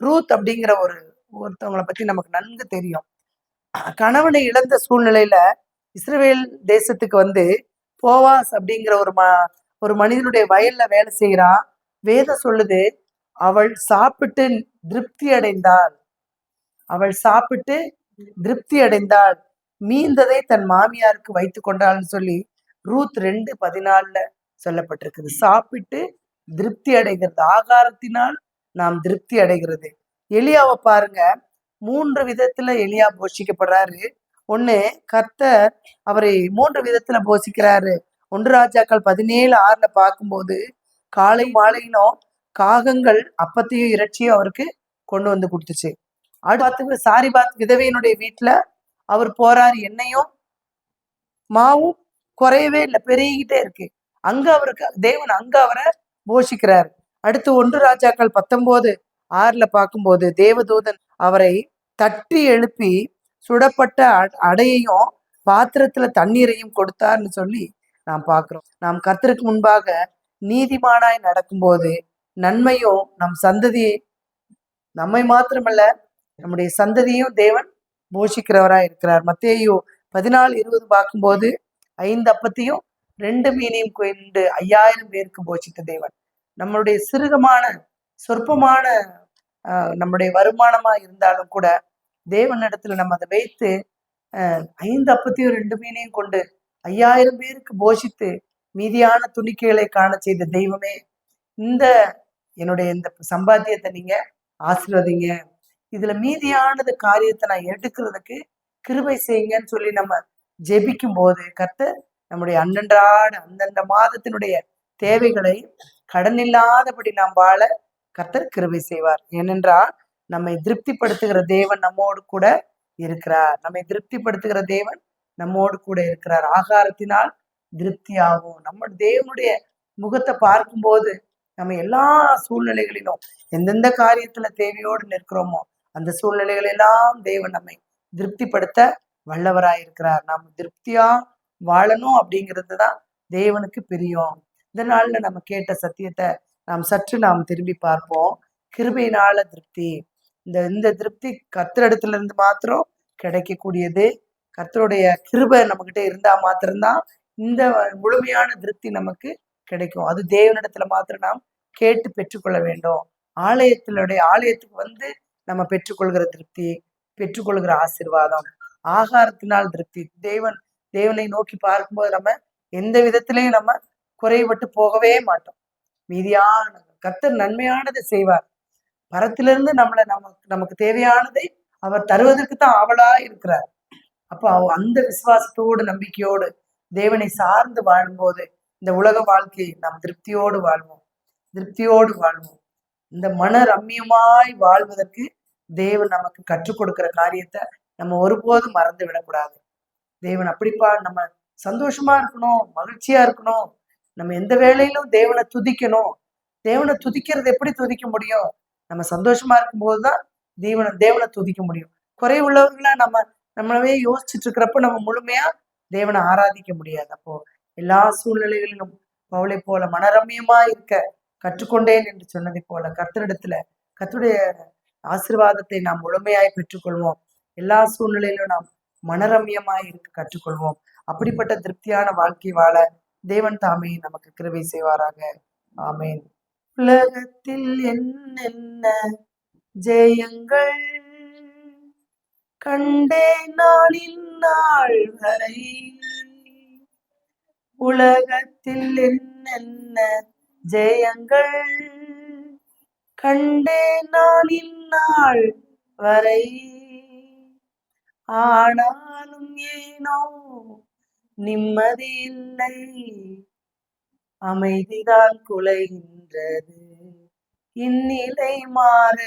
ரூத் அப்படிங்கிற ஒருத்தவங்களை பத்தி நமக்கு நன்கு தெரியும். கணவனை இழந்த சூழ்நிலையில இஸ்ரவேல் தேசத்துக்கு போவாஸ் அப்படிங்கிற ஒரு மனிதனுடைய வயல்ல வேலை செய்கிறான். வேதம் சொல்லுது, அவள் சாப்பிட்டு திருப்தி அடைந்தாள், மீந்ததை தன் மாமியாருக்கு வைத்து கொண்டாள்னு சொல்லி ரூத் 2:14 சொல்லப்பட்டிருக்குது. சாப்பிட்டு திருப்தி அடைகிறது, ஆகாரத்தினால் நாம் திருப்தி அடைகிறது. எலியாவை பாருங்க, 3 விதத்துல எலியா போஷிக்கப்படுறாரு. ஒண்ணு, கர்த்தர் அவரை 3 விதத்துல போஷிக்கிறாரு. 1 ராஜாக்கள் 17:6 பார்க்கும்போது, காலை மாலையிலும் காகங்கள் அப்பத்தையும் இறைச்சியும் அவருக்கு கொண்டு வந்து கொடுத்துச்சு. அடுத்து சாரிபாத் விதவையினுடைய வீட்டுல அவர் போறாரு, எண்ணெயும் மாவும் குறையவே இல்லை, பெருகிட்டே இருக்கு. அங்க அவருக்கு தேவன் அவரை போஷிக்கிறார். அடுத்து 1 ராஜாக்கள் 19:6 பார்க்கும்போது, தேவதூதன் அவரை தட்டி எழுப்பி சுடப்பட்ட அடையையும் பாத்திரத்துல தண்ணீரையும் கொடுத்தார்னு சொல்லி நாம் பார்க்கிறோம். நாம் கர்த்தருக்கு முன்பாக நீதிமானாய் நடக்கும்போது நன்மையும் நம் சந்ததியை, நம்மை மாத்திரமல்ல நம்முடைய சந்ததியும் தேவன் போஷிக்கிறவராய் இருக்கிறார். மத்தேயு 14:20 பார்க்கும்போது 5 அப்பத்தையும் 2 மீனையும் கொண்டு 5000 பேருக்கு போஷித்த தேவன். நம்மளுடைய சிறுகமான சொற்பமான நம்முடைய வருமானமா இருந்தாலும் கூட தேவனிடத்துல நம்ம அதை வைத்து 5 அப்பத்தையும் 2 மீனையும் கொண்டு 5000 பேருக்கு போஷித்து மீதியான துணிக்கைகளை காண செய்த தெய்வமே, இந்த என்னுடைய இந்த சம்பாத்தியத்தை நீங்க ஆசீர்வதிங்க, இதுல மீதியானது காரியத்தை நான் எடுக்கிறதுக்கு கிருபை செய்யுங்கன்னு சொல்லி நம்ம ஜெபிக்கும் போது கர்த்தர் நம்முடைய அந்தந்த மாதத்தினுடைய தேவைகளை கடன் இல்லாதபடி நாம் வாழ கர்த்தர் கிருபை செய்வார். ஏனென்றால் நம்மை திருப்திப்படுத்துகிற தேவன் நம்மோடு கூட இருக்கிறார். நம்மை திருப்திப்படுத்துகிற தேவன் நம்மோடு கூட இருக்கிறார். ஆகாரத்தினால் திருப்தி ஆகும். நம்ம தேவனுடைய முகத்தை பார்க்கும்போது நம்ம எல்லா சூழ்நிலைகளிலும் எந்தெந்த காரியத்துல தேவையோடு நிற்கிறோமோ அந்த சூழ்நிலைகள் எல்லாம் தேவன் நம்மை திருப்திப்படுத்த வல்லவராயிருக்கிறார். நாம் திருப்தியா வாழணும் அப்படிங்கிறது தான் தேவனுக்கு பிரியம். இந்த நாள்ல நம்ம கேட்ட சத்தியத்தை நாம் திரும்பி பார்ப்போம். கிருபையினால திருப்தி. இந்த திருப்தி கர்த்தரிடத்துல இருந்து மாத்திரம் கிடைக்கக்கூடியது. கர்த்தருடைய கிருபை நம்மகிட்ட இருந்தா மாத்திரம்தான் இந்த முழுமையான திருப்தி நமக்கு கிடைக்கும். அது தேவனிடத்துல மாத்திரம் நாம் கேட்டு பெற்றுக்கொள்ள வேண்டும். ஆலயத்துக்கு வந்து நம்ம பெற்றுக்கொள்கிற திருப்தி, பெற்றுக்கொள்கிற ஆசீர்வாதம், ஆகாரத்தினால் திருப்தி. தேவனை நோக்கி பார்க்கும்போது நம்ம எந்த விதத்திலையும் நம்ம குறைபட்டு போகவே மாட்டோம். மீதியான கர்த்தர் நன்மையானதை செய்வார். பரத்திலிருந்து நமக்கு தேவையானதை அவர் தருவதற்கு தான் ஆவலா இருக்கிறார். அப்போ அந்த விசுவாசத்தோடு நம்பிக்கையோடு தேவனை சார்ந்து வாழும்போது இந்த உலக வாழ்க்கையை நாம் திருப்தியோடு வாழ்வோம். இந்த மன ரம்மியமாய் வாழ்வதற்கு தேவன் நமக்கு கற்றுக் கொடுக்கிற காரியத்தை நம்ம ஒருபோதும் மறந்து விடக்கூடாது. தேவன் அப்படிப்பா நம்ம சந்தோஷமா இருக்கணும், மகிழ்ச்சியா இருக்கணும். நம்ம எந்த வேலையிலும் தேவனை துதிக்கணும். தேவனை துதிக்கிறது எப்படி துதிக்க முடியும்? நம்ம சந்தோஷமா இருக்கும்போதுதான் தேவனை துதிக்க முடியும். குறை உள்ளவர்களா நம்மளவே யோசிச்சுட்டு இருக்கிறப்ப நம்ம முழுமையா தேவனை ஆராதிக்க முடியாது. அப்போ எல்லா சூழ்நிலைகளிலும் பவுலை போல மனரம்யமா இருக்க கற்றுக்கொண்டேன் என்று சொன்னதை போல கர்த்தருடைய ஆசீர்வாதத்தை நாம் முழுமையாய் பெற்றுக்கொள்வோம். எல்லா சூழ்நிலையிலும் நாம் மனரம்யமாய் இருக்க கற்றுக்கொள்வோம். அப்படிப்பட்ட திருப்தியான வாழ்க்கை வாழ தேவன் தாமே நமக்கு கிருபை செய்வாராக. ஆமேன். உலகத்தில் என்னென்ன ஜெயங்கள் கண்டே நாளின் நாள் வரை, உலகத்தில் என்னென்ன ஜெயங்கள் கண்டே நாளின் நாள் வரை, ஆனாலும் ஏனோ நிம்மதி இல்லை, அமைதிதான் குலைகின்றது, இந்நிலை மாற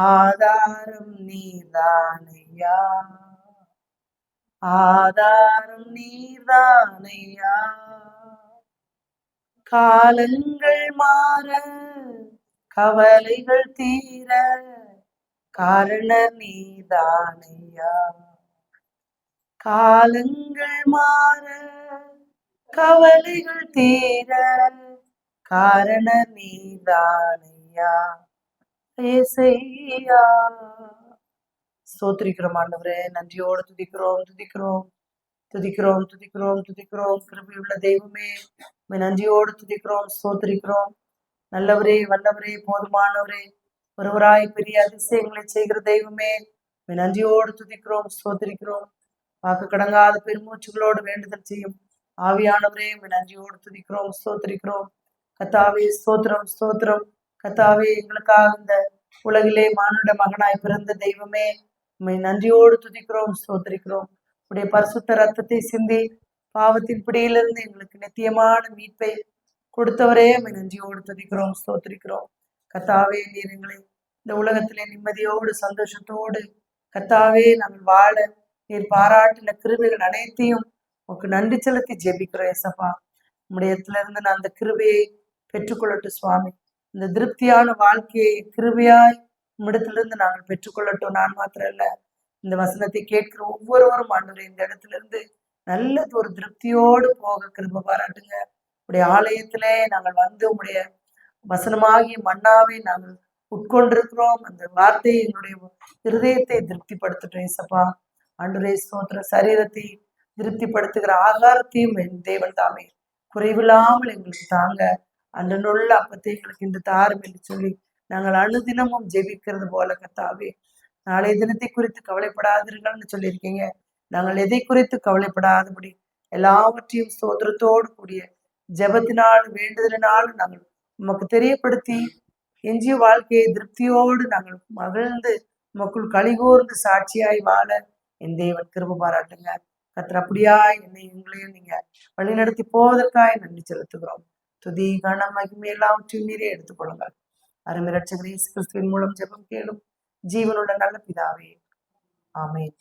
ஆதாரம் நீதானையா, ஆதாரம் நீதானையா. காலங்கள் மாற கவலைகள் தீர காரணம் நீதானையா. காலங்கள் மாற கவலைகள் தீர காரணம் நீதானையா. ஏசையா ஸ்தோத்திரிக்கிறோம் ஆண்டவரே, நன்றியோடு துதிக்கிறோம். கிருபையுள்ள தெய்வமே, நன்றியோடு துதிக்கிறோம், ஸ்தோத்திரிக்கிறோம். நல்லவரே, வல்லவரே, போதுமானவரே, ஒருவராய் பெரிய அதிசயங்களை செய்கிற தெய்வமே, நன்றியோடு துதிக்கிறோம், ஸ்தோத்திரிக்கிறோம். வாக்கு கடங்காத பெருமூச்சுகளோடு வேண்டுதல் செய்யும் ஆவியானவரே, நன்றியோடு துதிக்கிறோம், ஸ்தோத்திரிக்கிறோம். கத்தாவே ஸ்தோத்திரம். கத்தாவே, எங்களுக்காக இந்த உலகிலே மானுட மகனாய் பிறந்த தெய்வமே, நன்றியோடு துதிக்கிறோம், ஸ்தோத்திரிக்கிறோம். உடைய பரிசுத்த ரத்தத்தை சிந்தி பாவத்தின் பிடியிலிருந்து எங்களுக்கு நித்தியமான மீட்பை கொடுத்தவரே, நன்றியோடு துதிக்கிறோம், ஸ்தோத்திரிக்கிறோம். கத்தாவே, நீர் எங்களை இந்த உலகத்திலே நிம்மதியோடு சந்தோஷத்தோடு கத்தாவே நாங்கள் வாழ நீர் பாராட்டின கிருபைகள் அனைத்தையும் உனக்கு நன்றி செலுத்தி ஜெபிக்கிறோம். ஏசப்பா, உம்முடைய இடத்துல இருந்து நான் அந்த கிருபையை பெற்றுக்கொள்ளட்டும் சுவாமி. இந்த திருப்தியான வாழ்க்கையை கிருபையாய் உம்மிடத்திலிருந்து நாங்கள் பெற்றுக்கொள்ளட்டும். நான் மாத்திரம் இல்ல, இந்த வசனத்தை கேட்கிற ஒவ்வொருவரும் ஆண்டவரே, இந்த இடத்துல இருந்து நல்லது ஒரு திருப்தியோடு போக கிருபை பாராட்டுங்க. உடைய ஆலயத்திலே நாங்கள் வந்து உடைய வசனமாகிய மன்னாவை நாங்கள் உட்கொண்டிருக்கிறோம். அந்த வார்த்தை எங்களுடைய இருதயத்தை திருப்திப்படுத்தட்டும் ஏசப்பா. ஆண்டவரே ஸ்தோத்திர, சரீரத்தை திருப்திப்படுத்துகிற ஆகாரத்தையும் என் தேவன் தாமே குறைவில்லாமல் எங்களுக்கு தாங்க. அன்றனுள்ள அப்பத்தை எங்களுக்கு இந்த தாரும் என்று சொல்லி நாங்கள் அனுதினமும் ஜெபிக்கிறது போல கர்த்தாவே, நாளைய தினத்தை குறித்து கவலைப்படாதீர்கள்னு சொல்லியிருக்கீங்க. நாங்கள் எதை குறித்து கவலைப்படாதபடி எல்லாவற்றையும் ஸ்தோத்திரத்தோடு கூடிய ஜெபத்தினாலும் வேண்டுதலினாலும் நாங்கள் உமக்கு தெரியப்படுத்தி எஞ்சிய வாழ்க்கையை திருப்தியோடு நாங்கள் மகிழ்ந்து உமக்குள் கலிகூர்ந்து சாட்சியாய் வாழ என் தேவன் கிருபை பாராட்டுங்க. கர்த்தர் அப்படியாய் என்னை எங்களையும் நீங்க வழிநடத்தி போவதற்காய் நன்றி செலுத்துகிறோம். துதி கனம் மகிமை எல்லாவற்றையும் நீரே எடுத்துக்கொள்ளுங்க. அருமை இரட்சகர் இயேசு கிறிஸ்துவின் மூலம் ஜெபம் கேளும் ஜீவனுள்ள நல்ல பிதாவே, ஆமென்.